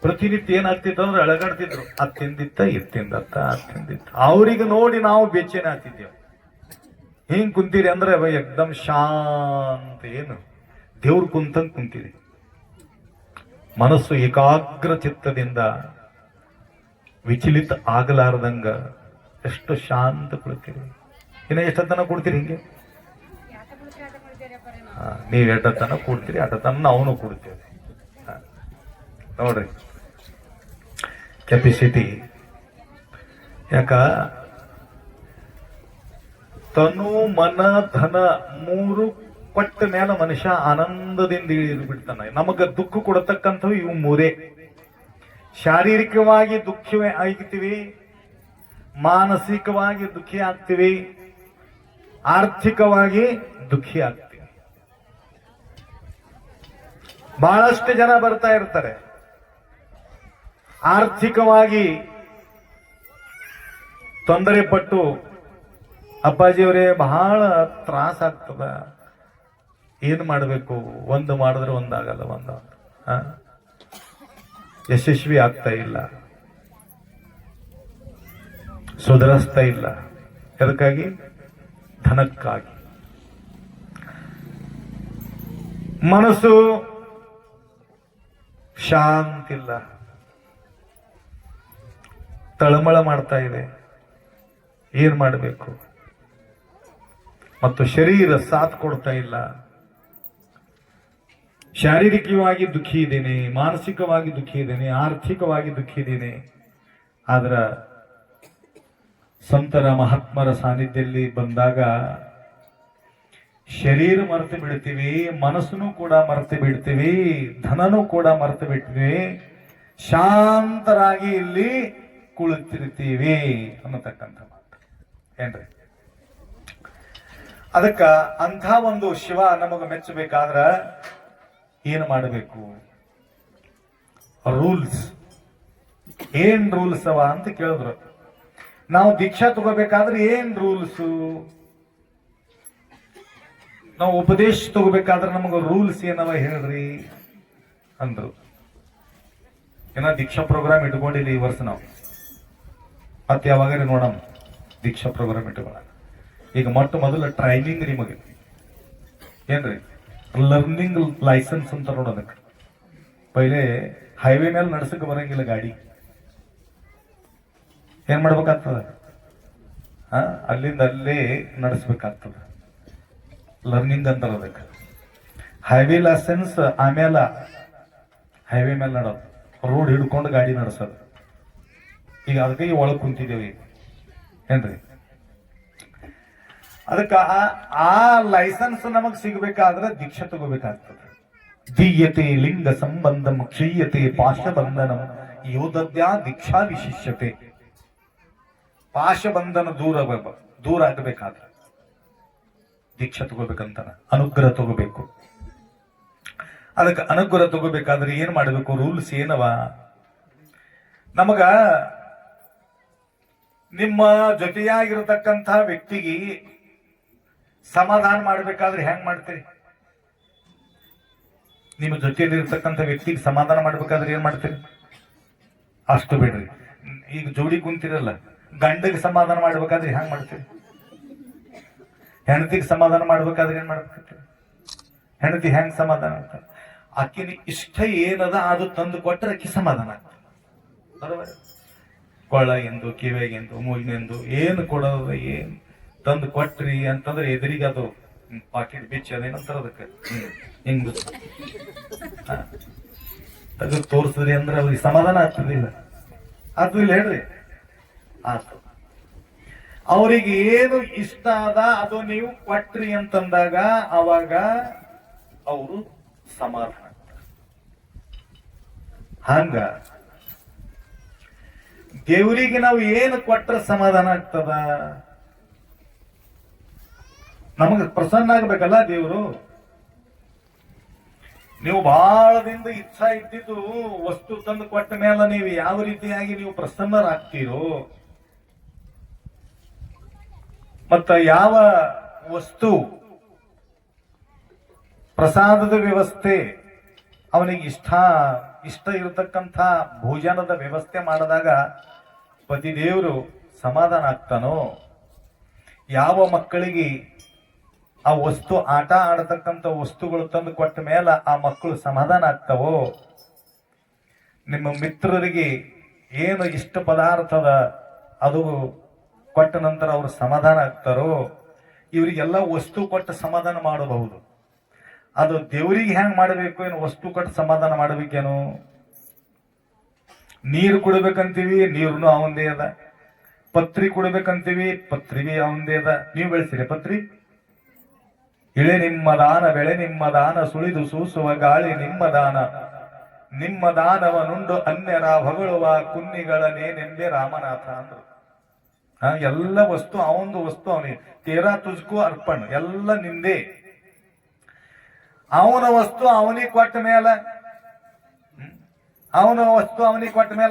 ಪ್ರತಿನಿತ್ಯ ಏನಾಗ್ತಿತ್ತು ಅಂದ್ರೆ ಅಳಗಾಡ್ತಿದ್ರು. ಅದ್ ತಿಂದಿತ್ತ ಇದ್ ತಿಂದತ್ತ ಅದ್ ತಿಂದಿತ್ತ. ಅವ್ರಿಗೆ ನೋಡಿ ನಾವು ಬೇಚೇನ ಆಗ್ತಿದ್ದೇವೆ. ಹಿಂಗ್ ಕುಂತೀರಿ ಅಂದ್ರೆ ಎಕ್ದಮ್ ಶಾಂತ, ಏನು ದೇವ್ರು ಕುಂತಂಗ್ ಕುಂತೀರಿ. ಮನಸ್ಸು ಏಕಾಗ್ರ ಚಿತ್ತದಿಂದ ವಿಚಲಿತ ಆಗಲಾರ್ದಂಗ ಎಷ್ಟು ಶಾಂತ ಕುಳಿತೀರಿ. ಇನ್ನ ಎಷ್ಟತನ ಕೊಡ್ತೀರಿ ಹಿಂಗೆ? ನೀವ್ ಎಷ್ಟತನ ಕೊಡ್ತೀರಿ ಅಷ್ಟತನ ನಾವು ಕೊಡ್ತೇವೆ. ನೋಡ್ರಿ ಕೆಪಾಸಿಟಿ. ಯಾಕ ತನು ಮನ ಧನ ಮೂರು ಕೊಟ್ಟ ಮೇಲೆ ಮನುಷ್ಯ ಆನಂದದಿಂದ ಇಳಿದು ಬಿಡ್ತಾನ. ನಮಗ ದುಃಖ ಕೊಡತಕ್ಕಂಥವು ಇವು ಮೂರೇ. ಶಾರೀರಿಕವಾಗಿ ದುಃಖವೇ ಆಗ್ತೀವಿ, ಮಾನಸಿಕವಾಗಿ ದುಃಖಿ ಆಗ್ತೀವಿ, ಆರ್ಥಿಕವಾಗಿ ದುಃಖಿ ಆಗ್ತೀವಿ. ಬಹಳಷ್ಟು ಜನ ಬರ್ತಾ ಇರ್ತಾರೆ, ಆರ್ಥಿಕವಾಗಿ ತೊಂದರೆ ಪಟ್ಟು ಅಪ್ಪಾಜಿಯವರೇ ಬಹಳ ತ್ರಾಸ ಆಗ್ತದ, ಏನ್ ಮಾಡಬೇಕು, ಒಂದು ಮಾಡಿದ್ರೆ ಒಂದಾಗಲ್ಲ, ಯಶಸ್ವಿ ಆಗ್ತಾ ಇಲ್ಲ, ಸುಧಾರಿಸ್ತಾ ಇಲ್ಲ. ಅದಕ್ಕಾಗಿ ಧನಕ್ಕಾಗಿ ಮನಸ್ಸು ಶಾಂತಿಲ್ಲ, ತಳಮಳ ಮಾಡ್ತಾ ಇದೆ. ಏನ್ ಮಾಡಬೇಕು? ಮತ್ತು ಶರೀರ ಸಾಥ್ ಕೊಡ್ತಾ ಇಲ್ಲ. ಶಾರೀರಿಕವಾಗಿ ದುಃಖಿ ಇದ್ದೇನೆ, ಮಾನಸಿಕವಾಗಿ ದುಃಖಿ ಇದ್ದೇನೆ, ಆರ್ಥಿಕವಾಗಿ ದುಃಖಿ ಇದ್ದೇನೆ, ಆದ್ರ ಸಂತರ ಮಹಾತ್ಮರ ಸಾನ್ನಿಧ್ಯದಲ್ಲಿ ಬಂದಾಗ ಶರೀರ ಮರೆತು ಬಿಡ್ತೀವಿ, ಮನಸ್ಸನ್ನು ಕೂಡ ಮರೆತು ಬಿಡ್ತೀವಿ, ಧನನೂ ಕೂಡ ಮರೆತು ಬಿಡ್ತೀವಿ, ಶಾಂತರಾಗಿ ಇಲ್ಲಿ ಕುಳಿತಿರ್ತೀವಿ ಅನ್ನತಕ್ಕಂಥ ಮಾತು ಏನ್ರಿ. ಅದಕ್ಕ ಅಂಥ ಒಂದು ಶಿವ ನಮಗ ಮೆಚ್ಚಬೇಕಾದ್ರ ಏನು ಮಾಡಬೇಕು? ರೂಲ್ಸ್. ಏನ್ ರೂಲ್ಸ್ ಅವ ಅಂತ ಕೇಳಿದ್ರು. ನಾವು ದೀಕ್ಷಾ ತಗೋಬೇಕಾದ್ರೆ ಏನ್ ರೂಲ್ಸು? ನಾವು ಉಪದೇಶ ತಗೋಬೇಕಾದ್ರೆ ನಮಗ ರೂಲ್ಸ್ ಏನವ ಹೇಳ್ರಿ ಅಂದ್ರು. ಏನ ದೀಕ್ಷಾ ಪ್ರೋಗ್ರಾಮ್ ಇಟ್ಕೊಂಡಿಲ್ಲ ಈ ವರ್ಷ ನಾವು. ಮತ್ತೆ ಯಾವಾಗಾರಿ ನೋಡಮ್ ದೀಕ್ಷಾ ಪ್ರೋಗ್ರಾಮ್ ಇಟ್ಕೊಳ್ಳ. ಈಗ ಮೊದಲ ಟ್ರೈನಿಂಗ್ ನಿಮಗೆ ಏನ್ರಿ, ಲರ್ನಿಂಗ್ ಲೈಸೆನ್ಸ್ ಅಂತ ನೋಡೋದಕ್ಕೆ. ಪೈಲೆ ಹೈವೇ ಮೇಲೆ ನಡ್ಸಕ್ ಬರಂಗಿಲ್ಲ ಗಾಡಿ, ಏನ್ ಮಾಡ್ಬೇಕಾಗ್ತದ? ಅಲ್ಲಿಂದ ಅಲ್ಲೇ ನಡೆಸ್ಬೇಕಾಗ್ತದ. ಲರ್ನಿಂಗ್ ಅಂತಾರ ಅದಕ್ಕೆ. ಹೈವೇ ಲೈಸೆನ್ಸ್ ಆಮೇಲೆ ಹೈವೇ ಮೇಲೆ ನಡೋದು, ರೋಡ್ ಹಿಡ್ಕೊಂಡು ಗಾಡಿ ನಡೆಸೋದು. ಈಗ ಅದಕ್ಕೆ ಒಳಗ್ ಕುಂತಿದ್ದೇವೆ ಏನ್ರಿ. ಅದಕ್ಕ ಆ ಲೈಸೆನ್ಸ್ ನಮಗ್ ಸಿಗ್ಬೇಕಾದ್ರೆ ದೀಕ್ಷೆ ತಗೋಬೇಕಾಗ್ತದೆ. ದೀಯತೆ ಲಿಂಗ ಸಂಬಂಧಂ ಕ್ಷೀಯತೆ ಪಾಶಬಂಧನಂ ಯೋಧದ್ಯಾ ದೀಕ್ಷಾ ವಿಶಿಷ್ಯತೆ. ಪಾಶಬಂಧನ ದೂರ ಆಗಬೇಕಾದ್ರೆ ದೀಕ್ಷೆ ತಗೋಬೇಕಂತಾನ, ಅನುಗ್ರಹ ತಗೋಬೇಕು. ಅದಕ್ಕೆ ಅನುಗ್ರಹ ತಗೋಬೇಕಾದ್ರೆ ಏನ್ ಮಾಡಬೇಕು? ರೂಲ್ಸ್ ಏನವ? ನಮಗ ನಿಮ್ಮ ಜೊತೆಯಾಗಿರತಕ್ಕಂಥ ವ್ಯಕ್ತಿಗೆ ಸಮಾಧಾನ ಮಾಡ್ಬೇಕಾದ್ರೆ ಹೆಂಗ್ ಮಾಡ್ತೀರಿ? ನಿಮ್ಮ ಜೊತೆಯಲ್ಲಿ ಇರ್ತಕ್ಕಂಥ ವ್ಯಕ್ತಿಗೆ ಸಮಾಧಾನ ಮಾಡ್ಬೇಕಾದ್ರೆ ಏನ್ ಮಾಡ್ತೀರಿ? ಅಷ್ಟು ಬಿಡ್ರಿ. ಈಗ ಜೋಡಿ ಕುಂತಿರಲ್ಲ, ಗಂಡಗೆ ಸಮಾಧಾನ ಮಾಡ್ಬೇಕಾದ್ರೆ ಹೆಂಗ್ ಮಾಡ್ತೀರಿ? ಹೆಂಡತಿಗೆ ಸಮಾಧಾನ ಮಾಡ್ಬೇಕಾದ್ರೆ ಏನ್ ಮಾಡ್ಬೇಕು? ಹೆಂಡತಿ ಹೆಂಗ್ ಸಮಾಧಾನ ಆಗ್ತಾರೆ? ಆಕಿನ ಇಷ್ಟ ಏನದ ಅದು ತಂದು ಕೊಟ್ಟರೆ ಅಕ್ಕಿ ಸಮಾಧಾನ ಆಗ್ತದೆ. ಬರೋಬರ. ಕೊಳ್ಳ ಎಂದು ಕಿವೆಗೆಂದು ಮೂಗಿನೆಂದು ಏನು ಕೊಡೋದ ಏನ್ ತಂದು ಕೊಟ್ರಿ ಅಂತಂದ್ರೆ ಎದುರಿಗೆ ಅದು ಪಾಕೆಟ್ ಬಿಚ್ಚಿ ಅದೇನಂತಾರ ಅದಕ್ಕೆ ಹಿಂಗ್ ತೆಗೆದು ತೋರಿಸಿದ್ರಿ ಅಂದ್ರೆ ಅವ್ರಿಗೆ ಸಮಾಧಾನ ಆಗ್ತದಿಲ್ಲ. ಅದು ಇಲ್ಲ ಹೇಳ್ರಿ. ಆತು. ಅವರಿಗೆ ಏನು ಇಷ್ಟ ಅದ ಅದು ನೀವು ಕೊಟ್ರಿ ಅಂತಂದಾಗ ಅವಾಗ ಅವರು ಸಮಾಧಾನ. ಹಂಗ ದೇವರಿಗೆ ನಾವು ಏನು ಕೊಟ್ರೆ ಸಮಾಧಾನ ಆಗ್ತದ? ನಮಗೆ ಪ್ರಸನ್ನ ಆಗ್ಬೇಕಲ್ಲ ದೇವರು. ನೀವು ಬಹಳದಿಂದ ಇಚ್ಛಾ ಇದ್ದಿದ್ದು ವಸ್ತು ತಂದು ಕೊಟ್ಟ ಮೇಲೆ ನೀವು ಯಾವ ರೀತಿಯಾಗಿ ನೀವು ಪ್ರಸನ್ನರಾಗ್ತೀರೋ, ಮತ್ತ ಯಾವ ವಸ್ತು ಪ್ರಸಾದದ ವ್ಯವಸ್ಥೆ ಅವನಿಗೆ ಇಷ್ಟ ಇರತಕ್ಕಂಥ ಭೋಜನದ ವ್ಯವಸ್ಥೆ ಮಾಡಿದಾಗ ಪತಿದೇವರು ಸಮಾಧಾನ ಆಗ್ತಾನೋ, ಯಾವ ಮಕ್ಕಳಿಗೆ ಆ ವಸ್ತು ಆಟ ಆಡತಕ್ಕಂಥ ವಸ್ತುಗಳು ತಂದು ಕೊಟ್ಟ ಮೇಲೆ ಆ ಮಕ್ಕಳು ಸಮಾಧಾನ ಆಗ್ತಾವೋ, ನಿಮ್ಮ ಮಿತ್ರರಿಗೆ ಏನು ಇಷ್ಟ ಪದಾರ್ಥದ ಅದು ಕೊಟ್ಟ ನಂತರ ಅವರು ಸಮಾಧಾನ ಆಗ್ತಾರೋ, ಇವರಿಗೆಲ್ಲ ವಸ್ತು ಕೊಟ್ಟು ಸಮಾಧಾನ ಮಾಡಬಹುದು. ಅದು ದೇವರಿಗೆ ಹೆಂಗ್ ಮಾಡಬೇಕು? ಏನು ವಸ್ತು ಕೊಟ್ಟು ಸಮಾಧಾನ ಮಾಡಬೇಕೇನು? ನೀರು ಕುಡಿಬೇಕಂತೀವಿ, ನೀರುನು ಅವಂದೇ ಅದ. ಪತ್ರಿ ಕುಡಿಬೇಕಂತೀವಿ, ಪತ್ರಿವಿ ಅವಂದೇ ಅದ. ನೀವು ಬೆಳೆಸಿರಿ ಪತ್ರಿ? ಇಳೆ ನಿಮ್ಮ ದಾನ ಬೆಳೆ ನಿಮ್ಮ ದಾನ ಸುಳಿದು ಸೂಸುವ ಗಾಳಿ ನಿಮ್ಮ ದಾನ, ನಿಮ್ಮ ದಾನವನುಂಡು ಅನ್ಯರ ಹೊಗಳುವ ಕುನ್ನಿಗಳ ನೇನೆಂಬೆ ರಾಮನಾಥ ಅಂದ್ರು. ಎಲ್ಲ ವಸ್ತು ಅವಂದು ವಸ್ತು ಅವನಿಗೆ. ತೇರಾ ತುಜ್ಕು ಅರ್ಪಣ್, ಎಲ್ಲ ನಿಂದೆ. ಅವನ ವಸ್ತು ಅವನಿಗೆ ಕೊಟ್ಟ ಮೇಲೆ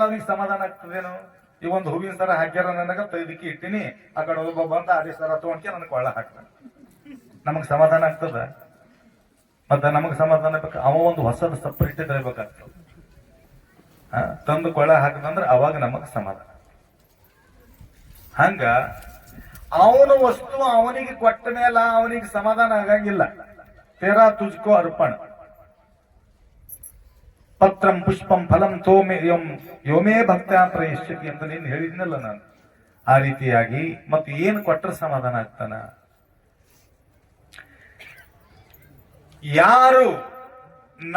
ಅವನಿಗೆ ಸಮಾಧಾನ ಆಗ್ತದೇನು? ಈ ಒಂದು ಹೂವಿನ ಸರ ಹಾಕ್ಯಾರ ನನಗ ತೆಗೆದಿಕ್ಕಿ ಇಟ್ಟಿನಿ, ಆ ಕಡೆ ಒಬ್ಬ ಬಂದ ಅದೇ ಸರ ತಗೊಂಡ್ಕೆ ನನಗೆ ಕೊಳ್ಳ ಹಾಕ್ತಾನೆ. ನಮಗ್ ಸಮಾಧಾನ ಆಗ್ತದ? ಮತ್ತೆ ನಮಗ್ ಸಮಾಧಾನ ಬೇಕು, ಅವ ಒಂದು ಹೊಸದ ಸಪ್ರೇಟ್ ತರಬೇಕಾಗ್ತದ. ತಂದು ಕೊಳ್ಳ ಹಾಕದಂದ್ರೆ ಅವಾಗ ನಮಗ್ ಸಮಾಧಾನ. ಹಂಗ ಅವನ ವಸ್ತು ಅವನಿಗೆ ಕೊಟ್ಟ ಮೇಲೆ ಅವನಿಗೆ ಸಮಾಧಾನ ಆಗಂಗಿಲ್ಲ. ತೇರಾ ತುಜ್ಕೋ ಅರ್ಪಣ. ಪತ್ರಂ ಪುಷ್ಪಂ ಫಲಂ ತೋಮೆ ಯೋಮೇ ಭಕ್ತ ಪ್ರಯಶ್ಯತಿ ಅಂತ ನೀನು ಹೇಳಿದ್ನಲ್ಲ ನಾನು. ಆ ರೀತಿಯಾಗಿ ಮತ್ತೆ ಏನು ಕೊಟ್ಟರೆ ಸಮಾಧಾನ ಆಗ್ತಾನ? ಯಾರು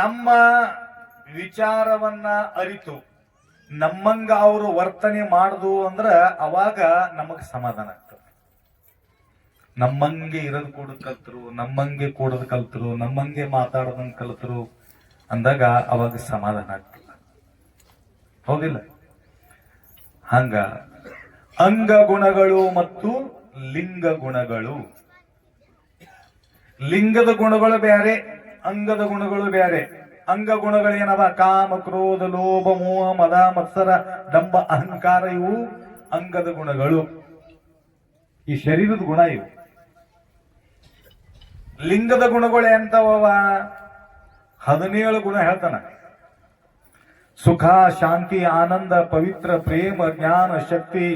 ನಮ್ಮ ವಿಚಾರವನ್ನ ಅರಿತು ನಮ್ಮಂಗ ಅವರು ವರ್ತನೆ ಮಾಡುದು ಅಂದ್ರ ಅವಾಗ ನಮಗ್ ಸಮಾಧಾನ ಆಗ್ತದೆ. ನಮ್ಮಂಗೆ ಇರೋದ್ ಕೂಡ ಕಲ್ತರು, ನಮ್ಮಂಗೆ ಕೂಡದ್ ಕಲ್ತರು, ನಮ್ಮಂಗೆ ಮಾತಾಡೋದಂಗ್ ಕಲ್ತರು ಅಂದಾಗ ಅವಾಗ ಸಮಾಧಾನ ಆಗ್ತದೆ. ಹೌದಿಲ್ಲ? ಹಂಗ ಅಂಗ ಗುಣಗಳು ಮತ್ತು ಲಿಂಗ ಗುಣಗಳು. ಲಿಂಗದ ಗುಣಗಳು ಬೇರೆ, ಅಂಗದ ಗುಣಗಳು ಬೇರೆ. ಅಂಗ ಗುಣಗಳೇನವ? ಕಾಮ, ಕ್ರೋಧ, ಲೋಭ, ಮೋಹ, ಮದ, ಮತ್ಸರ, ದಂಭ, ಅಹಂಕಾರ. ಇವು ಅಂಗದ ಗುಣಗಳು, ಈ ಶರೀರದ ಗುಣ ಇವು. ಲಿಂಗದ ಗುಣಗಳು ಎಂತವ? 17 ಗುಣ ಹೇಳ್ತಾನ. ಸುಖ, ಶಾಂತಿ, ಆನಂದ, ಪವಿತ್ರ, ಪ್ರೇಮ, ಜ್ಞಾನ, ಶಕ್ತಿ,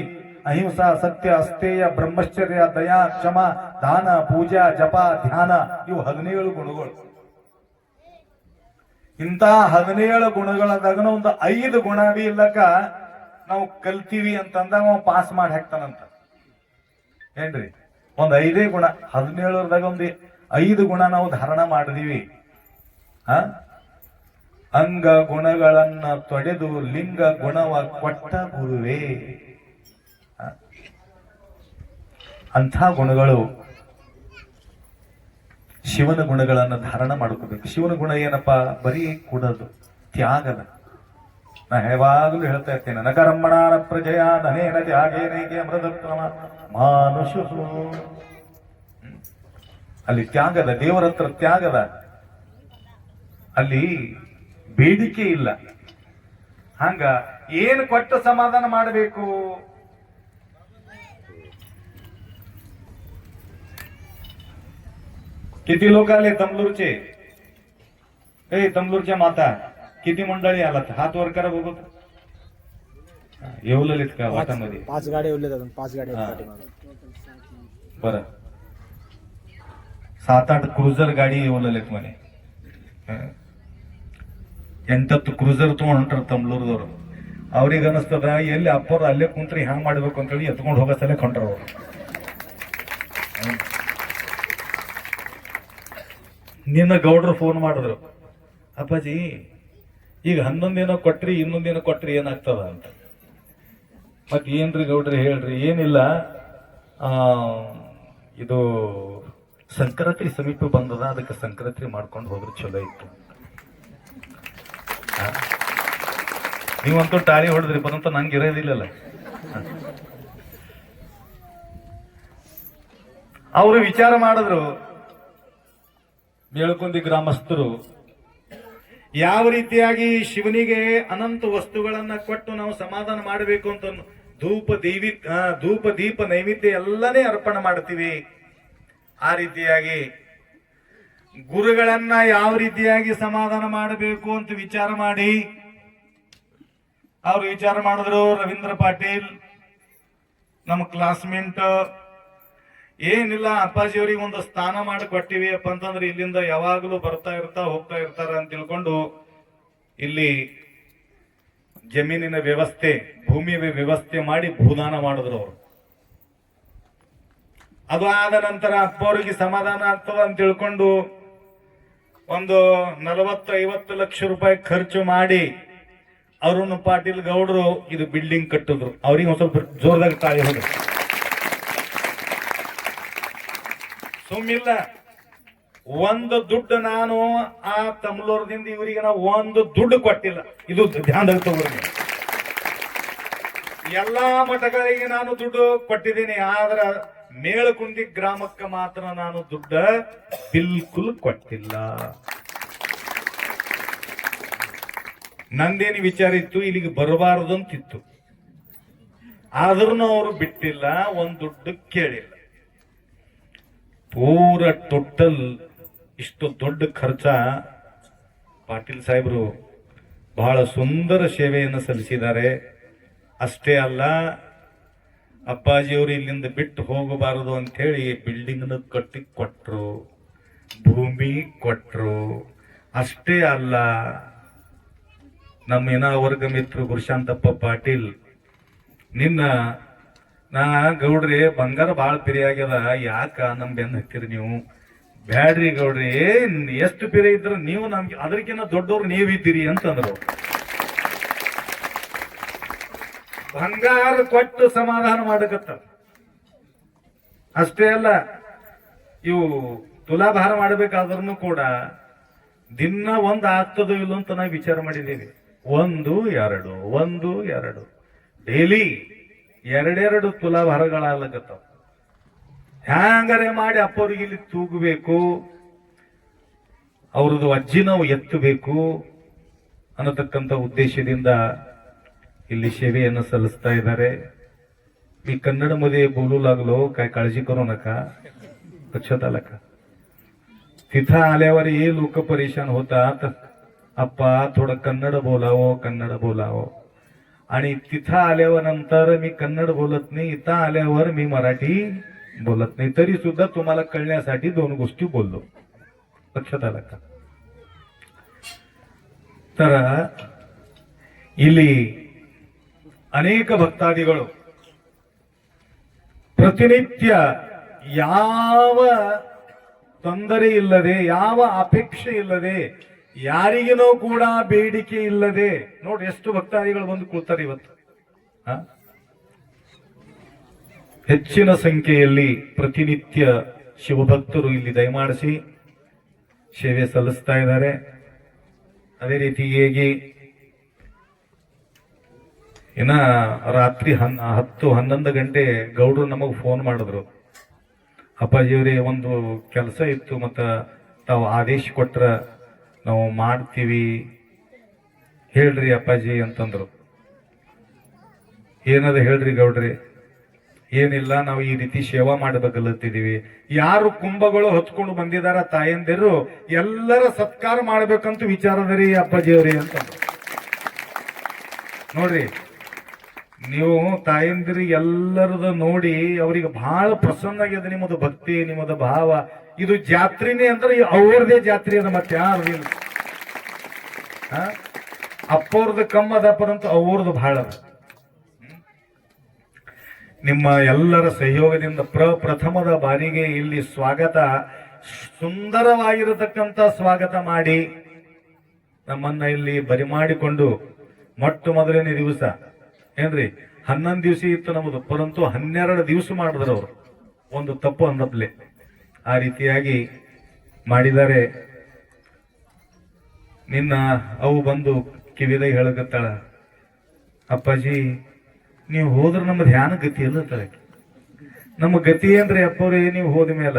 ಅಹಿಂಸಾ, ಸತ್ಯ, ಅಸ್ತೇಯ, ಬ್ರಹ್ಮಚರ್ಯ, ದಯಾ, ಕ್ಷಮ, ದಾನ, ಪೂಜಾ, ಜಪ, ಧ್ಯಾನ. ಇವು 17 ಗುಣಗಳು. ಇಂಥ 17 ಗುಣಗಳದಾಗನ ಒಂದು 5 ಗುಣ ಬಿ ಇಲ್ಲಕ ನಾವು ಕಲ್ತೀವಿ ಅಂತಂದ ನಾವು ಪಾಸ್ ಮಾಡಿ ಹಾಕ್ತಾನಂತ. ಏನ್ರಿ? ಒಂದ್ 5 ಗುಣ, 17ದಾಗ ಒಂದು 5 ಗುಣ ನಾವು ಧಾರಣ ಮಾಡಿದೀವಿ. ಅಂಗ ಗುಣಗಳನ್ನ ತೊಡೆದು ಲಿಂಗ ಗುಣವ ಕೊಟ್ಟ ಗುರುವೇ. ಅಂಥ ಗುಣಗಳು ಶಿವನ ಗುಣಗಳನ್ನು ಧಾರಣ ಮಾಡ್ಕೋಬೇಕು. ಶಿವನ ಗುಣ ಏನಪ್ಪಾ? ಬರೀ ಕೊಡೋದು, ತ್ಯಾಗದ. ನಾ ಯಾವಾಗಲೂ ಹೇಳ್ತಾ ಇರ್ತೇನೆ, ನಕರಮ್ಮಣಾನ ಪ್ರಜೆಯ ಧನೇನ ತ್ಯಾಗೇನೈಕೆ ಅಮೃತತ್ವ ಮಾನುಷು. ಅಲ್ಲಿ ತ್ಯಾಗದ, ದೇವರ ಹತ್ರ ತ್ಯಾಗದ. ಅಲ್ಲಿ ಬೇಡಿಕೆ ಇಲ್ಲ. ಹಂಗ ಏನು ಕೊಟ್ಟು ಸಮಾಧಾನ ಮಾಡಬೇಕು? किती लोक आले तमलूरचे? तमलूरच्या माता किती मंडळी आलात? हात वर करा बघू. येवलेत का वाटामध्ये? 5 गाड्या येवलेत अजून 5 गाड्या. बरं, 7-8 क्रुझर ಗಾಡಿ येवलेत म्हणे. 8 ಕ್ರೂಸರ್ ತಗೊಂಡ್ ಹೊಂಟಾರ ತಮ್ಲೂರ್ದವ್ರು. ಅವ್ರಿಗೆ ಅನಿಸ್ತದ ಎಲ್ಲಿ ಅಪ್ಪವ್ರು ಅಲ್ಲೇ ಕುಂತ್ರಿ ಹ್ಯಾಂಗ್ ಮಾಡ್ಬೇಕು ಅಂತೇಳಿ ಎತ್ಕೊಂಡು ಹೋಗೋ ಸಲ ಕೊಂಡ್ರ ಅವ್ರು. ನಿನ್ನ ಗೌಡ್ರು ಫೋನ್ ಮಾಡಿದ್ರು, ಅಪ್ಪಾಜಿ ಈಗ 11 ದಿನ ಕೊಟ್ರಿ, ಇನ್ನೊಂದ್ ದಿನ ಕೊಟ್ರಿ ಏನಾಗ್ತದ ಅಂತ. ಮತ್ ಏನ್ರಿ ಗೌಡ್ರಿ ಹೇಳ್ರಿ? ಏನಿಲ್ಲ, ಇದು ಸಂಕ್ರಾಂತಿ ಸಮೀಪ ಬಂದದ, ಅದಕ್ಕೆ ಸಂಕ್ರಾಂತಿ ಮಾಡ್ಕೊಂಡು ಹೋದ್ರೆ ಚಲೋ ಇತ್ತು. ನೀವಂತೂ ಟಾರಿ ಹೊಡೆದ್ರಿ ಬಂದಂತ ನಂಗೆ ಇರೋದಿಲ್ಲಲ್ಲ. ಅವರು ವಿಚಾರ ಮಾಡಿದ್ರು, ಬೇಳ್ಕೊಂಡಿ ಗ್ರಾಮಸ್ಥರು ಯಾವ ರೀತಿಯಾಗಿ ಶಿವನಿಗೆ ಅನಂತ ವಸ್ತುಗಳನ್ನ ಕೊಟ್ಟು ನಾವು ಸಮಾಧಾನ ಮಾಡಬೇಕು ಅಂತ ಧೂಪ ದೀಪ ನೈವೇದ್ಯ ಎಲ್ಲನೇ ಅರ್ಪಣೆ ಮಾಡ್ತೀವಿ. ಆ ರೀತಿಯಾಗಿ ಗುರುಗಳನ್ನ ಯಾವ ರೀತಿಯಾಗಿ ಸಮಾಧಾನ ಮಾಡಬೇಕು ಅಂತ ವಿಚಾರ ಮಾಡಿ ಅವ್ರು ವಿಚಾರ ಮಾಡಿದ್ರು. ರವೀಂದ್ರ ಪಾಟೀಲ್ ನಮ್ಮ ಕ್ಲಾಸ್ಮೇಟ್, ಏನಿಲ್ಲ ಅಪ್ಪಾಜಿಯವ್ರಿಗೆ ಒಂದು ಸ್ಥಾನ ಮಾಡಿ ಕೊಟ್ಟಿವಿ ಅಪ್ಪ ಅಂತಂದ್ರೆ ಇಲ್ಲಿಂದ ಯಾವಾಗಲೂ ಬರ್ತಾ ಇರ್ತಾ ಹೋಗ್ತಾ ಇರ್ತಾರ ಅಂತ ತಿಳ್ಕೊಂಡು ಇಲ್ಲಿ ಜಮೀನಿನ ವ್ಯವಸ್ಥೆ, ಭೂಮಿಯ ವ್ಯವಸ್ಥೆ ಮಾಡಿ ಭೂದಾನ ಮಾಡಿದ್ರು ಅವರು. ಅದು ಆದ ನಂತರ ಅಪ್ಪವ್ರಿಗೆ ಸಮಾಧಾನ ಆಗ್ತದ ಅಂತ ತಿಳ್ಕೊಂಡು ಒಂದು 40-50 ಲಕ್ಷ ರೂಪಾಯಿ ಖರ್ಚು ಮಾಡಿ ಅರುಣ್ ಪಾಟೀಲ್ ಗೌಡ್ರು ಇದು ಬಿಲ್ಡಿಂಗ್ ಕಟ್ಟಿದ್ರು. ಅವ್ರಿಗೆ ಒಂದ್ ಸ್ವಲ್ಪ ಜೋರದಾಗ ತಾಳಿ ಹೋದ್ರು. ಸುಮ್ಮಿಲ್ಲ, ಒಂದು ದುಡ್ಡು ನಾನು ಆ ತಮ್ಲೂರದಿಂದ ಇವರಿಗೆ ನಾವು ಒಂದು ದುಡ್ಡು ಕೊಟ್ಟಿಲ್ಲ. ಇದು ಧ್ಯಾನದಾಗ ತಗೊಳ್ಳಿ. ಎಲ್ಲಾ ಮಠಗಳಿಗೆ ನಾನು ದುಡ್ಡು ಕೊಟ್ಟಿದ್ದೀನಿ, ಆದ್ರ ಮೇಳಕುಂದಿ ಗ್ರಾಮಕ್ಕೆ ಮಾತ್ರ ನಾನು ದುಡ್ಡ ಬಿಲ್ಕುಲ್ ಕೊಟ್ಟಿಲ್ಲ. ನಂದೇನು ವಿಚಾರ ಇತ್ತು, ಇಲ್ಲಿಗೆ ಬರಬಾರದು ಅಂತಿತ್ತು. ಆದ್ರೂ ಅವರು ಬಿಟ್ಟಿಲ್ಲ, ಒಂದ್ ದುಡ್ಡು ಕೇಳಿಲ್ಲ. ಪೂರ ಟೋಟಲ್ ಇಷ್ಟು ದೊಡ್ಡ ಖರ್ಚ ಪಾಟೀಲ್ ಸಾಹೇಬರು ಬಹಳ ಸುಂದರ ಸೇವೆಯನ್ನು ಸಲ್ಲಿಸಿದ್ದಾರೆ. ಅಷ್ಟೇ ಅಲ್ಲ, ಅಪ್ಪಾಜಿಯವರು ಇಲ್ಲಿಂದ ಬಿಟ್ಟು ಹೋಗಬಾರದು ಅಂತ ಹೇಳಿ ಬಿಲ್ಡಿಂಗ್ನ ಕಟ್ಟಿ ಕೊಟ್ರು, ಭೂಮಿ ಕೊಟ್ರು. ಅಷ್ಟೇ ಅಲ್ಲ, ನಮ್ಮ ಏನ ವರ್ಗ ಮಿತ್ರ ಗುರುಶಾಂತಪ್ಪ ಪಾಟೀಲ್, ನಿನ್ನ ನಾ ಗೌಡ್ರಿ ಬಂಗಾರ ಬಾಳ ಪಿರಿ ಆಗ್ಯದ, ಯಾಕ ನಮ್ ಬೆನ್ನ ಹತ್ತಿರಿ ನೀವು? ಬ್ಯಾಡ್ರಿ ಗೌಡ್ರಿ, ಎಷ್ಟು ಪಿರಿ ಇದ್ರ ನೀವು ನಮ್ಗೆ ಅದಕ್ಕಿಂತ ದೊಡ್ಡವ್ರು ನೀವಿದ್ದೀರಿ ಅಂತಂದ್ರು. ಬಂಗಾರ ಕೊಟ್ಟು ಸಮಾಧಾನ ಮಾಡಕತ್ತ. ಅಷ್ಟೇ ಅಲ್ಲ, ಇವು ತುಲಾಭಾರ ಮಾಡಬೇಕಾದ್ರೂ ಕೂಡ ದಿನ ಒಂದು ಆಗ್ತದೋ ಇಲ್ಲೋ ಅಂತ ನಾವು ವಿಚಾರ ಮಾಡಿದ್ದೀವಿ. 1 2 ಡೈಲಿ 2 ತುಲಾಭಾರಗಳಾಗ್ಲಕತ್ತಾವ. ಹ್ಯಾಂಗರೆ ಮಾಡಿ ಅಪ್ಪವ್ರಿಗೆ ಇಲ್ಲಿ ತೂಗಬೇಕು, ಅವ್ರದ್ದು ಅಜ್ಜಿ ನಾವು ಎತ್ತಬೇಕು ಅನ್ನತಕ್ಕಂಥ ಉದ್ದೇಶದಿಂದ ಇಲ್ಲಿ ಸೇವೆಯನ್ನು ಸಲ್ಲಿಸ್ತಾ ಇದ್ದಾರೆ. मी कन्नड मध्ये बोलू लागलो, काय काळजी करू नका, लक्षात आलं का? तिथं आल्यावर हे लोक परेशान होतात, अप्पा थोडं कन्नड बोलावं. आणि तिथं आल्यावर नंतर मी कन्नड बोलत नाही, इथं आल्यावर मी मराठी बोलत नाही. तरी सुद्धा तुम्हाला कळण्यासाठी 2 गोष्टी बोललो. लक्षात आलं का? तर ಇಲ್ಲಿ ಅನೇಕ ಭಕ್ತಾದಿಗಳು ಪ್ರತಿನಿತ್ಯ ಯಾವ ತೊಂದರೆ ಇಲ್ಲದೆ, ಯಾವ ಅಪೇಕ್ಷೆ ಇಲ್ಲದೆ, ಯಾರಿಗೇನೋ ಕೂಡ ಬೇಡಿಕೆ ಇಲ್ಲದೆ, ನೋಡಿ ಎಷ್ಟು ಭಕ್ತಾದಿಗಳು ಬಂದು ಕೂರ್ತಾರೆ ಇವತ್ತು. ಹೆಚ್ಚಿನ ಸಂಖ್ಯೆಯಲ್ಲಿ ಪ್ರತಿನಿತ್ಯ ಶಿವಭಕ್ತರು ಇಲ್ಲಿ ದಯಮಾಡಿಸಿ ಸೇವೆ ಸಲ್ಲಿಸ್ತಾ ಇದ್ದಾರೆ. ಅದೇ ರೀತಿಯಾಗಿ ಇನ್ನ ರಾತ್ರಿ 10-11 ಗಂಟೆ ಗೌಡ್ರು ನಮಗ್ ಫೋನ್ ಮಾಡಿದ್ರು, ಅಪ್ಪಾಜಿಯವರೇ ಒಂದು ಕೆಲಸ ಇತ್ತು, ಮತ್ತ ತಾವು ಆದೇಶ ಕೊಟ್ರ ನಾವು ಮಾಡ್ತೀವಿ, ಹೇಳ್ರಿ ಅಪ್ಪಾಜಿ ಅಂತಂದ್ರು. ಏನದ ಹೇಳ್ರಿ ಗೌಡ್ರಿ? ಏನಿಲ್ಲ, ನಾವು ಈ ರೀತಿ ಸೇವಾ ಮಾಡಬೇಕಲ್ಲತ್ತಿದೀವಿ. ಯಾರು ಕುಂಭಗಳು ಹೊತ್ಕೊಂಡು ಬಂದಿದಾರ ತಾಯಂದಿರು ಎಲ್ಲರ ಸತ್ಕಾರ ಮಾಡ್ಬೇಕಂತ ವಿಚಾರದರಿ ಅಪ್ಪಾಜಿಯವರೇ ಅಂತ. ನೋಡ್ರಿ, ನೀವು ತಾಯಂದಿರಿ ಎಲ್ಲರದ ನೋಡಿ ಅವರಿಗೆ ಬಹಳ ಪ್ರಸನ್ನ ಆಗ್ಯದ. ನಿಮ್ಮದು ಭಕ್ತಿ, ನಿಮ್ಮದು ಭಾವ, ಇದು ಜಾತ್ರೆನೇ ಅಂದ್ರೆ ಅವ್ರದೇ ಜಾತ್ರೆ ಅದ, ಮತ್ತೆ ಯಾರ್ದಿಲ್ಲ. ಅಪ್ಪವ್ರದ್ದು ಕಮ್ಮದಪ್ಪರಂತೂ ಅವ್ರದ್ದು ಬಹಳ ಅದ. ನಿಮ್ಮ ಎಲ್ಲರ ಸಹಯೋಗದಿಂದ ಪ್ರಥಮದ ಬಾರಿಗೆ ಇಲ್ಲಿ ಸ್ವಾಗತ, ಸುಂದರವಾಗಿರತಕ್ಕಂತ ಸ್ವಾಗತ ಮಾಡಿ ನಮ್ಮನ್ನ ಇಲ್ಲಿ ಬರಿಮಾಡಿಕೊಂಡು ಮೊಟ್ಟ ಮೊದಲನೇ ದಿವಸ ಏನ್ರಿ 11 ದಿವಸ ಇತ್ತು ನಮ್ಮದು, ಪರಂತು 12 ದಿವಸ ಮಾಡಿದ್ರು ಅವರು, ಒಂದು ತಪ್ಪು ಅಂದಪ್ಲೆ. ಆ ರೀತಿಯಾಗಿ ಮಾಡಿದ್ದಾರೆ. ನಿನ್ನ ಅವು ಬಂದು ಕಿವಿದ ಹೇಳಕತ್ತಾಳ, ಅಪ್ಪಾಜಿ ನೀವು ಹೋದ್ರೆ ನಮ್ಮ ಧ್ಯಾನ ಗತಿ ಎಲ್ಲ ತಲೆ. ನಮ್ಮ ಗತಿ ಅಂದ್ರೆ ಅಪ್ಪವ್ರೆ, ನೀವು ಹೋದ ಮೇಲ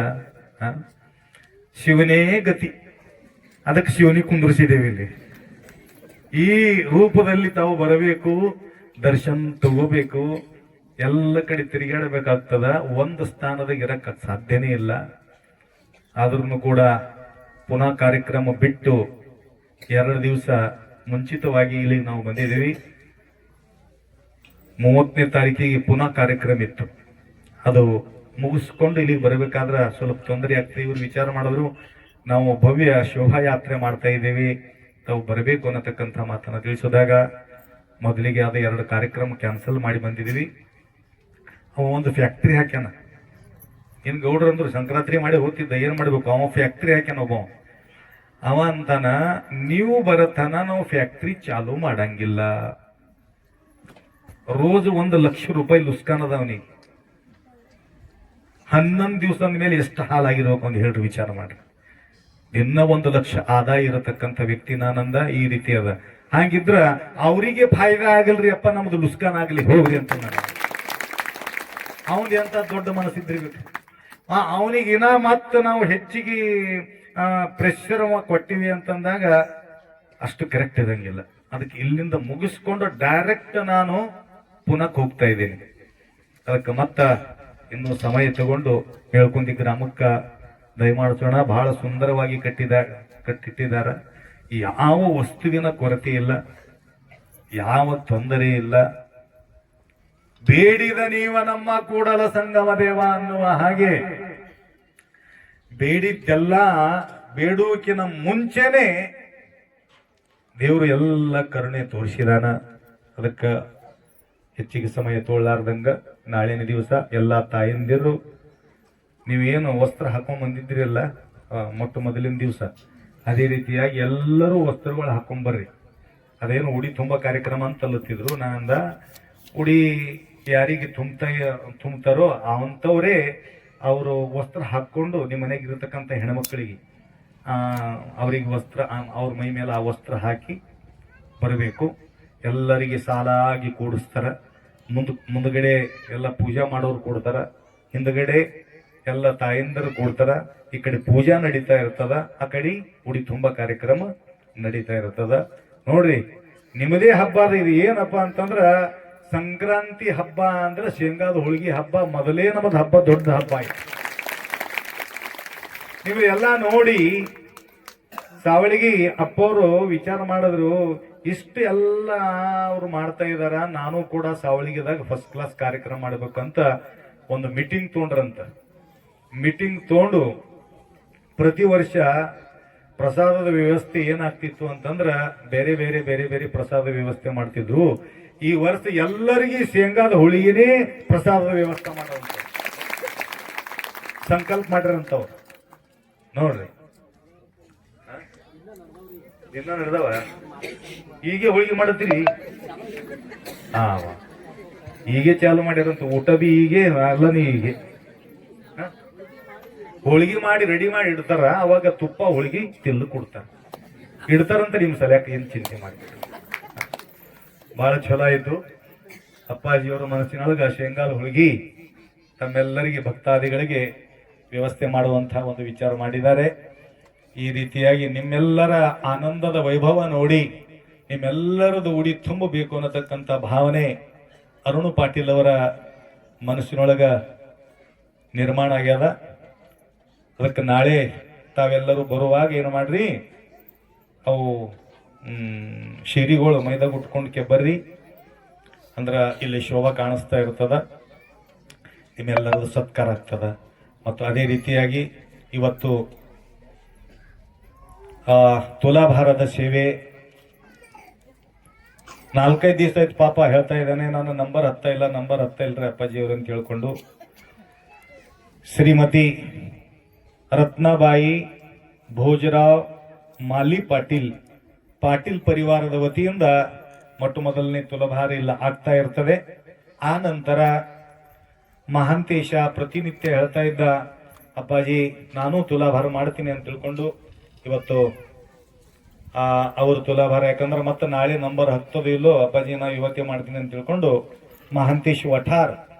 ಶಿವನೇ ಗತಿ, ಅದಕ್ಕೆ ಶಿವನಿಗೆ ಕುಂದ್ರಿಸಿದ್ದೇವೆ ಇಲ್ಲಿ. ಈ ರೂಪದಲ್ಲಿ ತಾವು ಬರಬೇಕು, ದರ್ಶನ್ ತಗೋಬೇಕು, ಎಲ್ಲ ಕಡೆ ತಿರುಗಾಡಬೇಕಾಗ್ತದ. ಒಂದು ಸ್ಥಾನದಾಗ ಇರಕ್ ಸಾಧ್ಯನೇ ಇಲ್ಲ. ಆದ್ರೂ ಕೂಡ ಪುನಃ ಕಾರ್ಯಕ್ರಮ ಬಿಟ್ಟು 2 ದಿವಸ ಮುಂಚಿತವಾಗಿ ಇಲ್ಲಿ ನಾವು ಬಂದಿದ್ದೀವಿ. 30ನೇ ತಾರೀಕಿಗೆ ಪುನಃ ಕಾರ್ಯಕ್ರಮ ಇತ್ತು. ಅದು ಮುಗಿಸ್ಕೊಂಡು ಇಲ್ಲಿಗೆ ಬರಬೇಕಾದ್ರೆ ಸ್ವಲ್ಪ ತೊಂದರೆ ಆಗ್ತದೆ. ಇವ್ರು ವಿಚಾರ ಮಾಡಿದ್ರು, ನಾವು ಭವ್ಯ ಶೋಭಾಯಾತ್ರೆ ಮಾಡ್ತಾ ಇದ್ದೀವಿ, ತಾವು ಬರಬೇಕು ಅನ್ನತಕ್ಕಂಥ ಮಾತನ್ನ ತಿಳಿಸಿದಾಗ ಮೊದಲಿಗೆ ಅದು 2 ಕಾರ್ಯಕ್ರಮ ಕ್ಯಾನ್ಸಲ್ ಮಾಡಿ ಬಂದಿದ್ದೀವಿ. ಅವ ಒಂದು ಫ್ಯಾಕ್ಟ್ರಿ ಹಾಕ್ಯಾನ. ಏನ್ ಗೌಡ್ರಂದ್ರು ಸಂಕ್ರಾಂತಿ ಮಾಡಿ ಹೋಗ್ತಿದ್ದ, ಏನ್ ಮಾಡ್ಬೇಕು, ಅವ ಫ್ಯಾಕ್ಟ್ರಿ ಹಾಕ್ಯಾನ ಒಬ್ಬ. ಅವ ಅಂತಾನ, ನೀವು ಬರತನ ನಾವು ಫ್ಯಾಕ್ಟ್ರಿ ಚಾಲು ಮಾಡಂಗಿಲ್ಲ, ರೋಜ್ 1 ಲಕ್ಷ ರೂಪಾಯಿ ಲುಸ್ಕಾನ್ ಅದ ಅವನಿಗೆ. 11 ದಿವಸದ ಮೇಲೆ ಎಷ್ಟು ಹಾಲಾಗಿರ್ಬೇಕು ಅಂತ ಹೇಳ್ರಿ, ವಿಚಾರ ಮಾಡ್ರಿ. ದಿನ 1 ಲಕ್ಷ ಆದಾಯ ಇರತಕ್ಕಂಥ ವ್ಯಕ್ತಿ ನಾನಂದ. ಈ ರೀತಿ ಅದ. ಹಾಗಿದ್ರ ಅವರಿಗೆ ಫಾಯ್ದಾ ಆಗಲ್ರಿ ಅಪ್ಪ, ನಮ್ದು ಲುಸ್ಕಾನ್ ಆಗ್ಲಿ ಹೋಗ್ರಿ ಅಂತ. ಅವನ್ ಎಂತ ದೊಡ್ಡ ಮನಸ್ಸಿದ್ರಿ, ಅವನಿಗೆ ಇನ್ನ ಮತ್ತ ನಾವು ಹೆಚ್ಚಿಗೆ ಪ್ರೆಷರ್ ಕೊಟ್ಟಿವಿ ಅಂತಂದಾಗ ಅಷ್ಟು ಕರೆಕ್ಟ್ ಇರಂಗಿಲ್ಲ. ಅದಕ್ಕೆ ಇಲ್ಲಿಂದ ಮುಗಿಸ್ಕೊಂಡು ಡೈರೆಕ್ಟ್ ನಾನು ಪುನಃ ಹೋಗ್ತಾ ಇದ್ದೀನಿ. ಅದಕ್ಕೆ ಮತ್ತ ಇನ್ನು ಸಮಯ ತಗೊಂಡು ಹೇಳ್ಕೊಂಡಿ ಗ್ರಾಮಕ್ಕ ದಯಮಾಡಿಸೋಣ. ಬಹಳ ಸುಂದರವಾಗಿ ಕಟ್ಟಿಟ್ಟಿದಾರ. ಯಾವ ವಸ್ತುವಿನ ಕೊರತೆ ಇಲ್ಲ, ಯಾವ ತೊಂದರೆ ಇಲ್ಲ. ಬೇಡಿದ ನೀವ ನಮ್ಮ ಕೂಡಲ ಸಂಗಮ ದೇವ ಅನ್ನುವ ಹಾಗೆ ಬೇಡಿದ್ದೆಲ್ಲ ಬೇಡುವಿಕಿನ ಮುಂಚೆನೆ ದೇವರು ಎಲ್ಲ ಕರುಣೆ ತೋರಿಸಿದಾನ. ಅದಕ್ಕ ಹೆಚ್ಚಿಗೆ ಸಮಯ ತೋಳಲಾರ್ದಂಗ ನಾಳಿನ ದಿವಸ ಎಲ್ಲಾ ತಾಯಂದಿರು ನೀವೇನು ವಸ್ತ್ರ ಹಾಕೊಂಡ್ ಬಂದಿದ್ದೀರಲ್ಲ ಮೊಟ್ಟ ಮೊದಲಿನ ದಿವಸ, ಅದೇ ರೀತಿಯಾಗಿ ಎಲ್ಲರೂ ವಸ್ತ್ರಗಳು ಹಾಕೊಂಡ್ ಬರ್ರಿ. ಅದೇನು ಉಡಿ ತುಂಬ ಕಾರ್ಯಕ್ರಮ ಅಂತ ಅಲ್ಲತ್ತಿದ್ರು. ನಾನಂದ ಉಡಿ ಯಾರಿಗೆ ತುಂಬ್ತಾರೋ ಅವಂಥವರೇ ಅವರು ವಸ್ತ್ರ ಹಾಕ್ಕೊಂಡು ನಿಮ್ಮ ಮನೆಗೆ ಇರತಕ್ಕಂಥ ಹೆಣ್ಮಕ್ಳಿಗೆ ಅವರಿಗೆ ವಸ್ತ್ರ ಅವ್ರ ಮೈ ಮೇಲೆ ಆ ವಸ್ತ್ರ ಹಾಕಿ ಬರಬೇಕು. ಎಲ್ಲರಿಗೆ ಸಾಲಾಗಿ ಕೂಡಿಸ್ತಾರ. ಮುಂದ್ಗಡೆ ಎಲ್ಲ ಪೂಜಾ ಮಾಡೋರು ಕೊಡ್ತಾರ, ಹಿಂದ್ಗಡೆ ಎಲ್ಲ ತಾಯಂದರು ಕೊಡ್ತಾರ. ಈ ಕಡೆ ಪೂಜಾ ನಡೀತಾ ಇರ್ತದ, ಆ ಕಡೆ ಉಡಿ ತುಂಬ ಕಾರ್ಯಕ್ರಮ ನಡೀತಾ ಇರ್ತದ. ನೋಡ್ರಿ, ನಿಮ್ಮದೇ ಹಬ್ಬ ಅದ. ಇದು ಏನಪ್ಪ ಅಂತಂದ್ರ ಸಂಕ್ರಾಂತಿ ಹಬ್ಬ ಅಂದ್ರೆ ಶೇಂಗಾದ ಹೋಳಿಗೆ ಹಬ್ಬ ಮೊದಲೇ ನಮ್ಮದು ಹಬ್ಬ, ದೊಡ್ಡ ಹಬ್ಬ ಆಯ್ತು. ನೀವು ಎಲ್ಲ ನೋಡಿ ಸಾವಳಿಗೆ ಅಪ್ಪವರು ವಿಚಾರ ಮಾಡಿದ್ರು, ಇಷ್ಟು ಎಲ್ಲ ಅವ್ರು ಮಾಡ್ತಾ ಇದಾರ, ನಾನು ಕೂಡ ಸಾವಳಿಗೆದಾಗ ಫಸ್ಟ್ ಕ್ಲಾಸ್ ಕಾರ್ಯಕ್ರಮ ಮಾಡ್ಬೇಕಂತ ಒಂದು ಮೀಟಿಂಗ್ ತೊಗೊಂಡ್ರಂತ. ಮೀಟಿಂಗ್ ತಗೊಂಡು ಪ್ರತಿ ವರ್ಷ ಪ್ರಸಾದದ ವ್ಯವಸ್ಥೆ ಏನಾಗ್ತಿತ್ತು ಅಂತಂದ್ರ ಬೇರೆ ಬೇರೆ ಬೇರೆ ಬೇರೆ ಪ್ರಸಾದ ವ್ಯವಸ್ಥೆ ಮಾಡ್ತಿದ್ರು. ಈ ವರ್ಷ ಎಲ್ಲರಿಗೆ ಶೇಂಗಾದ ಹೋಳಿಗೆನೇ ಪ್ರಸಾದದ ವ್ಯವಸ್ಥೆ ಮಾಡೋಂತ ಸಂಕಲ್ಪ ಮಾಡಿರಂತವ್ರು. ನೋಡ್ರಿ, ದಿನ ನಡೆದವ ಹೀಗೆ ಹೋಳಿಗೆ ಮಾಡತ್ತೀರಿ. ಹೀಗೆ ಚಾಲು ಮಾಡ್ಯಾರಂತ. ಊಟ ಬಿ ಹೀಗೆ, ಅಲ್ಲನೇ ಹೀಗೆ ಹೋಳಿಗೆ ಮಾಡಿ ರೆಡಿ ಮಾಡಿ ಇಡ್ತಾರ. ಅವಾಗ ತುಪ್ಪ ಹೋಳಿಗೆ ತಿಲ್ಲು ಕೊಡ್ತಾರ, ಇಡ್ತಾರಂತ. ನಿಮ್ ಸಲಯಾಕ ಏನ್ ಚಿಂತೆ ಮಾಡ್ತೀರಿ. ಬಹಳ ಚಲೋ ಆಯ್ತು. ಅಪ್ಪಾಜಿಯವರ ಮನಸ್ಸಿನೊಳಗ ಶೇಂಗಾದ ಹೋಳಿಗೆ ತಮ್ಮೆಲ್ಲರಿಗೆ ಭಕ್ತಾದಿಗಳಿಗೆ ವ್ಯವಸ್ಥೆ ಮಾಡುವಂತಹ ಒಂದು ವಿಚಾರ ಮಾಡಿದ್ದಾರೆ. ಈ ರೀತಿಯಾಗಿ ನಿಮ್ಮೆಲ್ಲರ ಆನಂದದ ವೈಭವ ನೋಡಿ ನಿಮ್ಮೆಲ್ಲರದು ಉಡಿ ತುಂಬಬೇಕು ಅನ್ನತಕ್ಕಂಥ ಭಾವನೆ ಅರುಣ್ ಪಾಟೀಲ್ ಅವರ ಮನಸ್ಸಿನೊಳಗ ನಿರ್ಮಾಣ ಆಗ್ಯದ. ಅದಕ್ಕೆ ನಾಳೆ ತಾವೆಲ್ಲರೂ ಬರುವಾಗ ಏನು ಮಾಡ್ರಿ, ಅವು ಶಿರಿಗಳು ಮೈದಾಗ ಉಟ್ಕೊಂಡ್ಕೆ ಬರ್ರಿ, ಅಂದ್ರ ಇಲ್ಲಿ ಶೋಭಾ ಕಾಣಿಸ್ತಾ ಇರ್ತದ, ನಿಮ್ಮೆಲ್ಲರದು ಸತ್ಕಾರ ಆಗ್ತದ. ಮತ್ತು ಅದೇ ರೀತಿಯಾಗಿ ಇವತ್ತು ತುಲಾಭಾರದ ಸೇವೆ 4-5 ದಿವಸ ಆಯ್ತು ಪಾಪ ಹೇಳ್ತಾ ಇದ್ದಾನೆ, ನಾನು ನಂಬರ್ ಹತ್ತ ಇಲ್ರಿ ಅಪ್ಪಾಜಿಯವ್ರನ್ನ ಕೇಳ್ಕೊಂಡು ಶ್ರೀಮತಿ ರತ್ನಾಬಾಯಿ ಭೋಜರಾವ್ ಮಾಲಿ ಪಾಟೀಲ್ ಪರಿವಾರದ ವತಿಯಿಂದ ಮೊಟ್ಟ ಮೊದಲನೇ ತುಲಾಭಾರ ಇಲ್ಲ ಆಗ್ತಾ ಇರ್ತದೆ. ಆ ನಂತರ ಮಹಾಂತೇಶ ಪ್ರತಿನಿತ್ಯ ಹೇಳ್ತಾ ಇದ್ದ, ಅಪ್ಪಾಜಿ ನಾನು ತುಲಾಭಾರ ಮಾಡ್ತೀನಿ ಅಂತ ತಿಳ್ಕೊಂಡು ಇವತ್ತು ಅವರು ತುಲಾಭಾರ, ಯಾಕಂದ್ರೆ ಮತ್ತೆ ನಾಳೆ ನಂಬರ್ ಹತ್ತೋದು ಇಲ್ಲೋ ಅಪ್ಪಾಜಿ ನಾ ಇವತ್ತೇ ಮಾಡ್ತೀನಿ ಅಂತ ತಿಳ್ಕೊಂಡು ಮಹಾಂತೇಶ್ ವಠಾರ್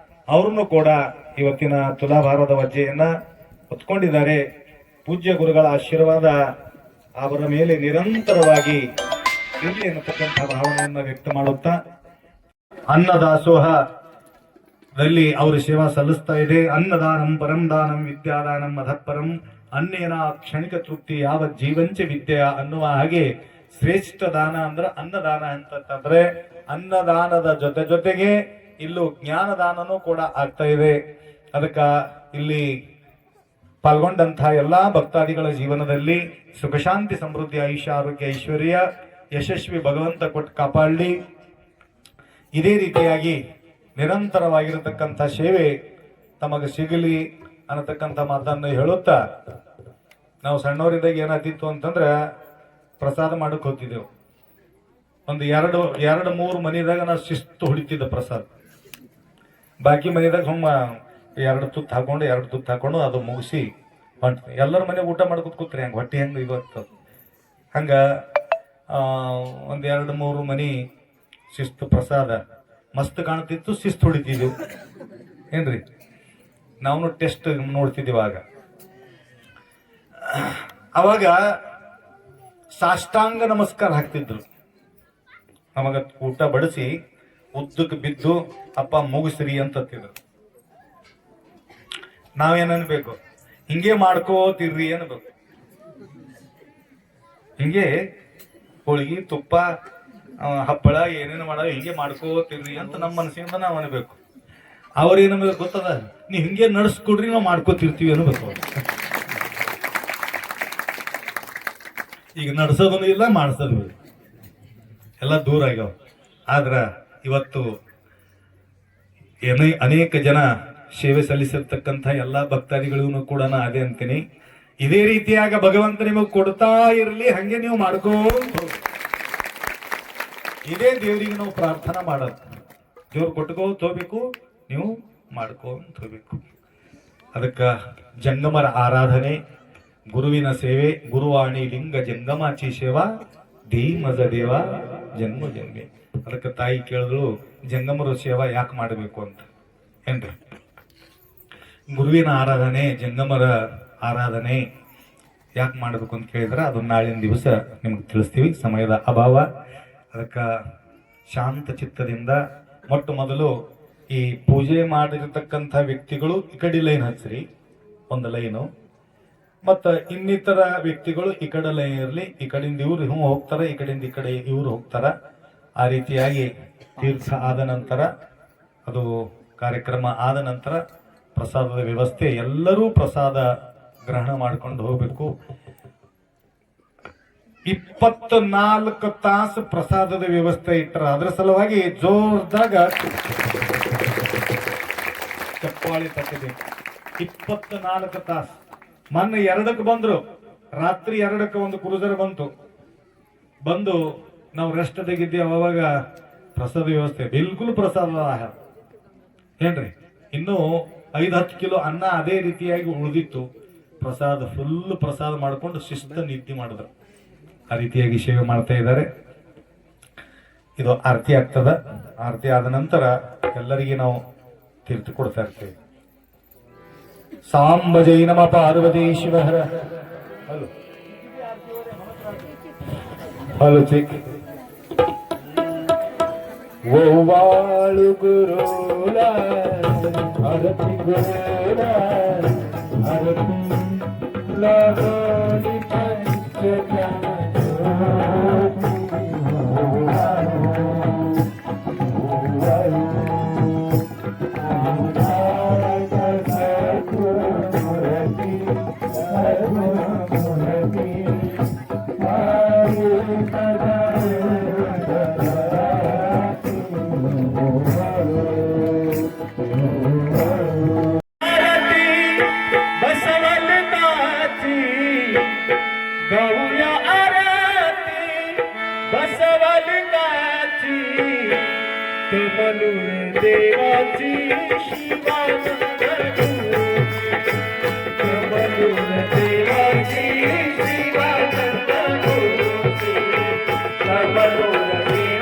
ಅವ್ರನ್ನು ಕೂಡ ಇವತ್ತಿನ ತುಲಾಭಾರದ ವಜ್ಜೆಯನ್ನ ಹೊತ್ಕೊಂಡಿದ್ದಾರೆ. ಪೂಜ್ಯ ಗುರುಗಳ ಆಶೀರ್ವಾದ ಅವರ ಮೇಲೆ ನಿರಂತರವಾಗಿ ಇರಲಿ ಅನ್ನತಕ್ಕಂಥ ಭಾವನೆಯನ್ನ ವ್ಯಕ್ತ ಮಾಡುತ್ತಾ ಅನ್ನದಾಸೋಹದಲ್ಲಿ ಅವರು ಸೇವಾ ಸಲ್ಲಿಸ್ತಾ ಇದೆ. ಅನ್ನದಾನಂ ಪರಂ ದಾನಂ ವಿದ್ಯಾದಾನಂ ಅಧಃಪರಂ ಅನ್ನೇನ ಕ್ಷಣಿಕ ತೃಪ್ತಿ ಯಾವ ಜೀವಂಚ ವಿದ್ಯೆ ಅನ್ನುವ ಹಾಗೆ ಶ್ರೇಷ್ಠ ದಾನ ಅಂದ್ರೆ ಅನ್ನದಾನ ಅಂತಂದ್ರೆ ಅನ್ನದಾನದ ಜೊತೆಗೆ ಇಲ್ಲೂ ಜ್ಞಾನದಾನನೂ ಕೂಡ ಆಗ್ತಾ ಇದೆ. ಅದಕ್ಕ ಇಲ್ಲಿ ಪಾಲ್ಗೊಂಡಂತಹ ಎಲ್ಲಾ ಭಕ್ತಾದಿಗಳ ಜೀವನದಲ್ಲಿ ಸುಖ ಶಾಂತಿ ಸಮೃದ್ಧಿ ಆಯುಷ್ಯ ಆರೋಗ್ಯ ಐಶ್ವರ್ಯ ಯಶಸ್ವಿ ಭಗವಂತ ಕೊಟ್ಟು ಕಾಪಾಡಲಿ. ಇದೇ ರೀತಿಯಾಗಿ ನಿರಂತರವಾಗಿರತಕ್ಕಂಥ ಸೇವೆ ತಮಗೆ ಸಿಗಲಿ ಅನ್ನತಕ್ಕಂಥ ಮಾತನ್ನು ಹೇಳುತ್ತಾ, ನಾವು ಸಣ್ಣವರಿದ್ದಾಗ ಏನಾಗ್ತಿತ್ತು ಅಂತಂದ್ರೆ ಪ್ರಸಾದ ಮಾಡಕ್ ಹೋಗ್ತಿದ್ದೆವು. ಒಂದು ಎರಡು ಮೂರು ಮನೆದಾಗ ನಾವು ಶಿಸ್ತು ಹೊಡಿತಿದ್ದ ಪ್ರಸಾದ. ಬಾಕಿ ಮನೆದಾಗ ಸುಮ್ಮ 2 ತುತ್ತು ಹಾಕೊಂಡು ಅದು ಮುಗಿಸಿ ಎಲ್ಲರ ಮನೆ ಊಟ ಮಾಡ್ಕೊತ ಕೂತ್ರಿ. ಹಂಗ ಹೊಟ್ಟೆ ಹೆಂಗ ಇವತ್ತು ಹಂಗ 1-2-3 ಮನಿ ಶಿಸ್ತು ಪ್ರಸಾದ ಮಸ್ತ್ ಕಾಣ್ತಿತ್ತು. ಶಿಸ್ತು ಹೊಡಿತಿದ್ವು ಏನ್ರಿ. ನಾವು ಟೆಸ್ಟ್ ನೋಡ್ತಿದ್ದೀವಿ. ಅವಾಗ ಸಾಷ್ಟಾಂಗ ನಮಸ್ಕಾರ ಹಾಕ್ತಿದ್ರು. ನಮಗ ಊಟ ಬಡಿಸಿ ಉದ್ದಕ್ಕೆ ಬಿದ್ದು ಅಪ್ಪ ಮುಗಿಸ್ರಿ ಅಂತತ್ತಿದ್ರು. ನಾವೇನನ್ಬೇಕು, ಹಿಂಗೆ ಮಾಡ್ಕೋತಿರ್ರಿ ಅನ್ಬೇಕು. ಹಿಂಗೆ ಹೋಳಿಗೆ ತುಪ್ಪ ಹಪ್ಪಳ ಏನೇನು ಮಾಡೋದು ಹಿಂಗೆ ಮಾಡ್ಕೋತಿರ್ರಿ ಅಂತ ನಮ್ಮ ಮನಸ್ಸಿಂದ ನಾವು ಅನ್ಬೇಕು. ಅವ್ರೇನಬೇಕು ಗೊತ್ತದ, ನೀವ್ ಹಿಂಗೆ ನಡ್ಸ್ಕೊಡ್ರಿ ನಾವು ಮಾಡ್ಕೋತಿರ್ತೀವಿ ಅನ್ಬೇಕು. ಈಗ ನಡ್ಸೋದನ್ನು ಇಲ್ಲ, ಮಾಡ್ಸೋದು ಎಲ್ಲ ದೂರ ಆಗ್ಯಾವ. ಆದ್ರ ಇವತ್ತು ಅನೇಕ ಜನ ಸೇವೆ ಸಲ್ಲಿಸಿರ್ತಕ್ಕಂಥ ಎಲ್ಲಾ ಭಕ್ತಾದಿಗಳಿಗೂ ಕೂಡ ನಾ ಅದೇ ಅಂತೀನಿ, ಇದೇ ರೀತಿಯಾಗ ಭಗವಂತ ನಿಮಗೆ ಕೊಡ್ತಾ ಇರಲಿ, ಹಂಗೆ ನೀವು ಮಾಡ್ಕೋ. ಇದೇ ದೇವರಿಗೆ ನಾವು ಪ್ರಾರ್ಥನಾ ಮಾಡೋದು. ದೇವ್ರು ಕೊಟ್ಕೋತ ಹೋಗ್ಬೇಕು, ನೀವು ಮಾಡ್ಕೊಂತ ಹೋಗ್ಬೇಕು. ಅದಕ್ಕೆ ಜಂಗಮರ ಆರಾಧನೆ, ಗುರುವಿನ ಸೇವೆ, ಗುರುವಾಣಿ ಲಿಂಗ ಜಂಗಮಾಚಿ ಸೇವಾ ಧೀಮಜ ದೇವ ಜನ್ಮ ಜನ್ಮೆ. ಅದಕ್ಕೆ ತಾಯಿ ಕೇಳಿದ್ರು ಜಂಗಮರ ಸೇವಾ ಯಾಕೆ ಮಾಡಬೇಕು ಅಂತ. ಏನ್ರಿ, ಗುರುವಿನ ಆರಾಧನೆ, ಜಂಗಮರ ಆರಾಧನೆ ಯಾಕೆ ಮಾಡಬೇಕು ಅಂತ ಕೇಳಿದ್ರೆ ಅದು ನಾಳಿನ ದಿವಸ ನಿಮ್ಗೆ ತಿಳಿಸ್ತೀವಿ, ಸಮಯದ ಅಭಾವ. ಅದಕ್ಕೆ ಶಾಂತ ಚಿತ್ತದಿಂದ ಮೊಟ್ಟ ಮೊದಲು ಈ ಪೂಜೆ ಮಾಡಿರತಕ್ಕಂಥ ವ್ಯಕ್ತಿಗಳು ಈ ಕಡೆ ಲೈನ್ ಹಚ್ಚ್ರಿ, ಒಂದು ಲೈನು, ಮತ್ತು ಇನ್ನಿತರ ವ್ಯಕ್ತಿಗಳು ಈ ಕಡೆ ಲೈನ್ ಇರಲಿ. ಈ ಕಡೆಯಿಂದ ಇವ್ರು ಹೋಗ್ತಾರೆ, ಈ ಕಡೆಯಿಂದ ಈ ಕಡೆ ಇವ್ರು ಹೋಗ್ತಾರ. ಆ ರೀತಿಯಾಗಿ ತೀರ್ಥ ಆದ ನಂತರ, ಅದು ಕಾರ್ಯಕ್ರಮ ಆದ ನಂತರ ಪ್ರಸಾದದ ವ್ಯವಸ್ಥೆ, ಎಲ್ಲರೂ ಪ್ರಸಾದ ಗ್ರಹಣ ಮಾಡ್ಕೊಂಡು ಹೋಗ್ಬೇಕು. 24 ತಾಸು ಪ್ರಸಾದದ ವ್ಯವಸ್ಥೆ ಇಟ್ಟರ. ಅದರ ಸಲುವಾಗಿ ಜೋರ್ದಾಗ ಚಪ್ಪಾಳಿ ತಟ್ಟಬೇಕು. 24 ತಾಸು. ಮೊನ್ನೆ 2ಕ್ಕೆ ಬಂದ್ರು, ರಾತ್ರಿ 2ಕ್ಕೆ ಒಂದು ಕ್ರೂಸರ್ ಬಂದು ನಾವು ರೆಸ್ಟ್ ತೆಗಿದ್ದೇವೆ. ಅವಾಗ ಪ್ರಸಾದ ವ್ಯವಸ್ಥೆ ಬಿಲ್ಕುಲ್ ಪ್ರಸಾದ ಆಹಾರ ಏನ್ರಿ. ಇನ್ನು 5-10 ಕಿಲೋ ಅನ್ನ ಅದೇ ರೀತಿಯಾಗಿ ಉಳಿದಿತ್ತು. ಪ್ರಸಾದ ಫುಲ್ ಪ್ರಸಾದ ಮಾಡ್ಕೊಂಡು ಶಿಸ್ತ ನಿದ್ದೆ ಮಾಡಿದ್ರು. ಆ ರೀತಿಯಾಗಿ ಸೇವೆ ಮಾಡ್ತಾ ಇದ್ದಾರೆ. ಇದು ಆರತಿ ಆಗ್ತದ. ಆರತಿ ಆದ ನಂತರ ಎಲ್ಲರಿಗೆ ನಾವು ತೀರ್ಥ ಕೊಡ್ತಾ ಇರ್ತೇವೆ. ಸಾಂಬ ಜೈ ನಮ ಪಾರ್ವತಿ ಶಿವಹರ. ಹಲೋ ಚಿಕ್ ಓವಾಳು ಗುರುಲ ಅರತಿ ಗುರುಲ ಅರತಿ ಲಗೋನಿ देवाची शिवानंद देवाची शिवानंद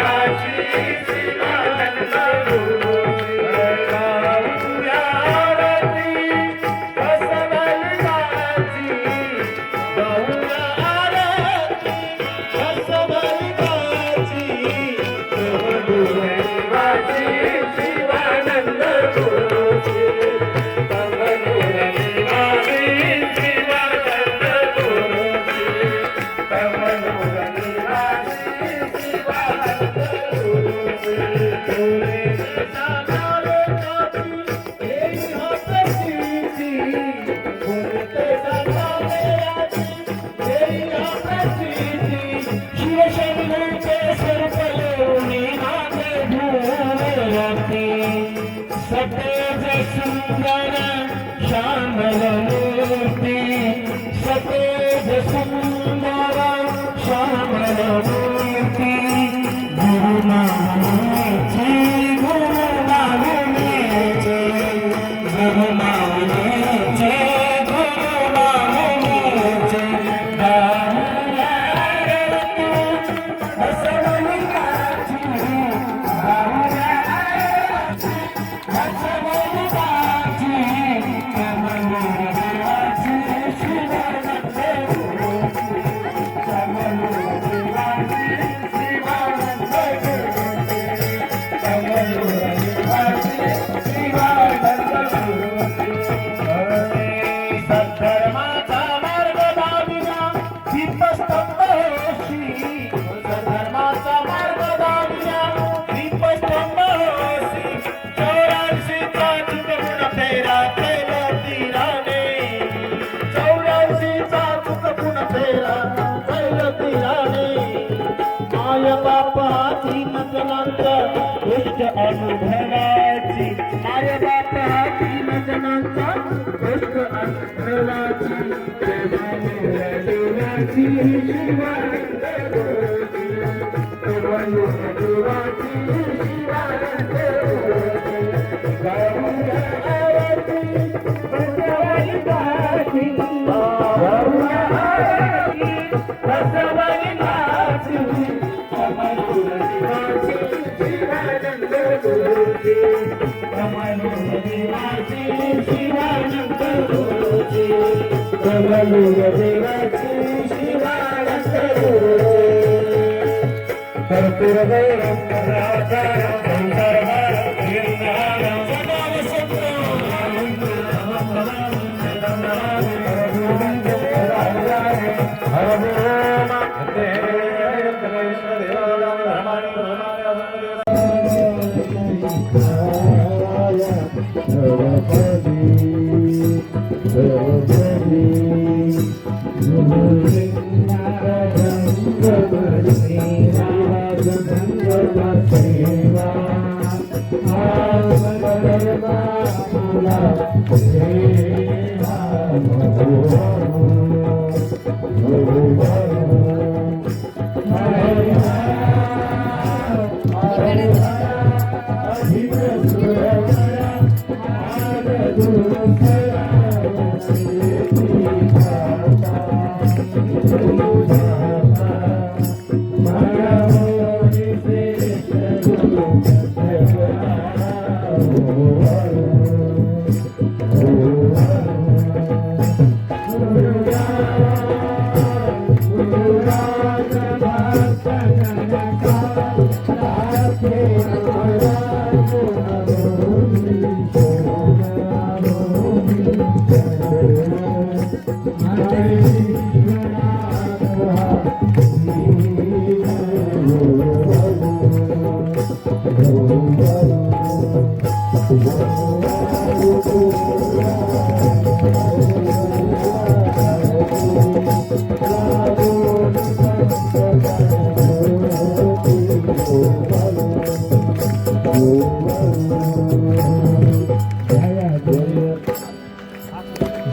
देवाची शिवानंद आरती बसवलिकाची गौया आरती बसवलिकाची देवाची शिवानंद गुरुजी तमनुर निवासी शिवानंद गुरुजी तमनुर निवासी शिवानंद गुरुजी तुले सागारे कापी तेरी हसती बोलते सागारे आजी तेरी हसती शिवशंकर के सर पले उन्हीं धूमती सतेज सुंदर श्यामल मूर्ति सतेज सुंदर श्यामल मूर्ति गुरु माने गुरु माने गुरु माने गुरु सद्धर्माचा मार्ग दाविना दीपस्तंभ होशी सद्धर्माचा मार्ग दाविना दीपस्तंभ होशी 84चा तुकगुण फेरा केला तीराने 84चा तुकगुण फेरा केला तीराने माय बापाची मजनांचा गोष्ट अनुभवाची माय बापाची मजनांचा गोष्ट अनुभवाची देवाची शिवानंद गुरुजी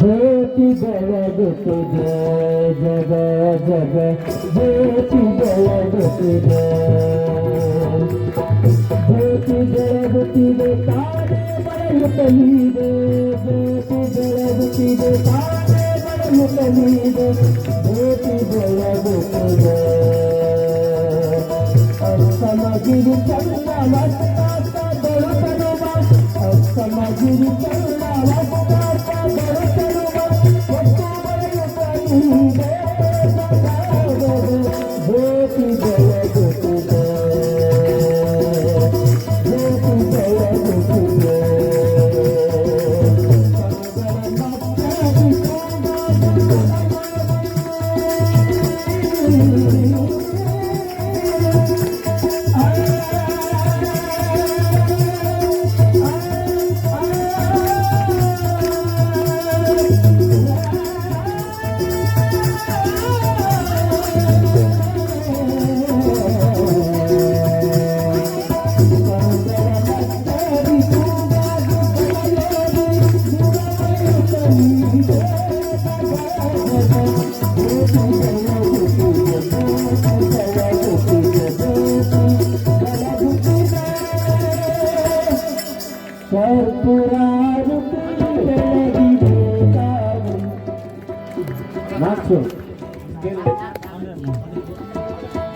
ज्योति जगत जय जग जग ज्योति जगत ज्योति जगति दे तारे बड़ मुतली दे ज्योति जगति दे तारे बड़ मुतली दे ज्योति जगत समगिरी चंदा वस्ता बड़ तनुवा समगिरी चंदा वस्ता बड़ तनुवा वस्तु बड़ मुतली दे ज्योति जगत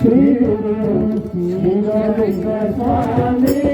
Sri Guru Sri Govinda Swami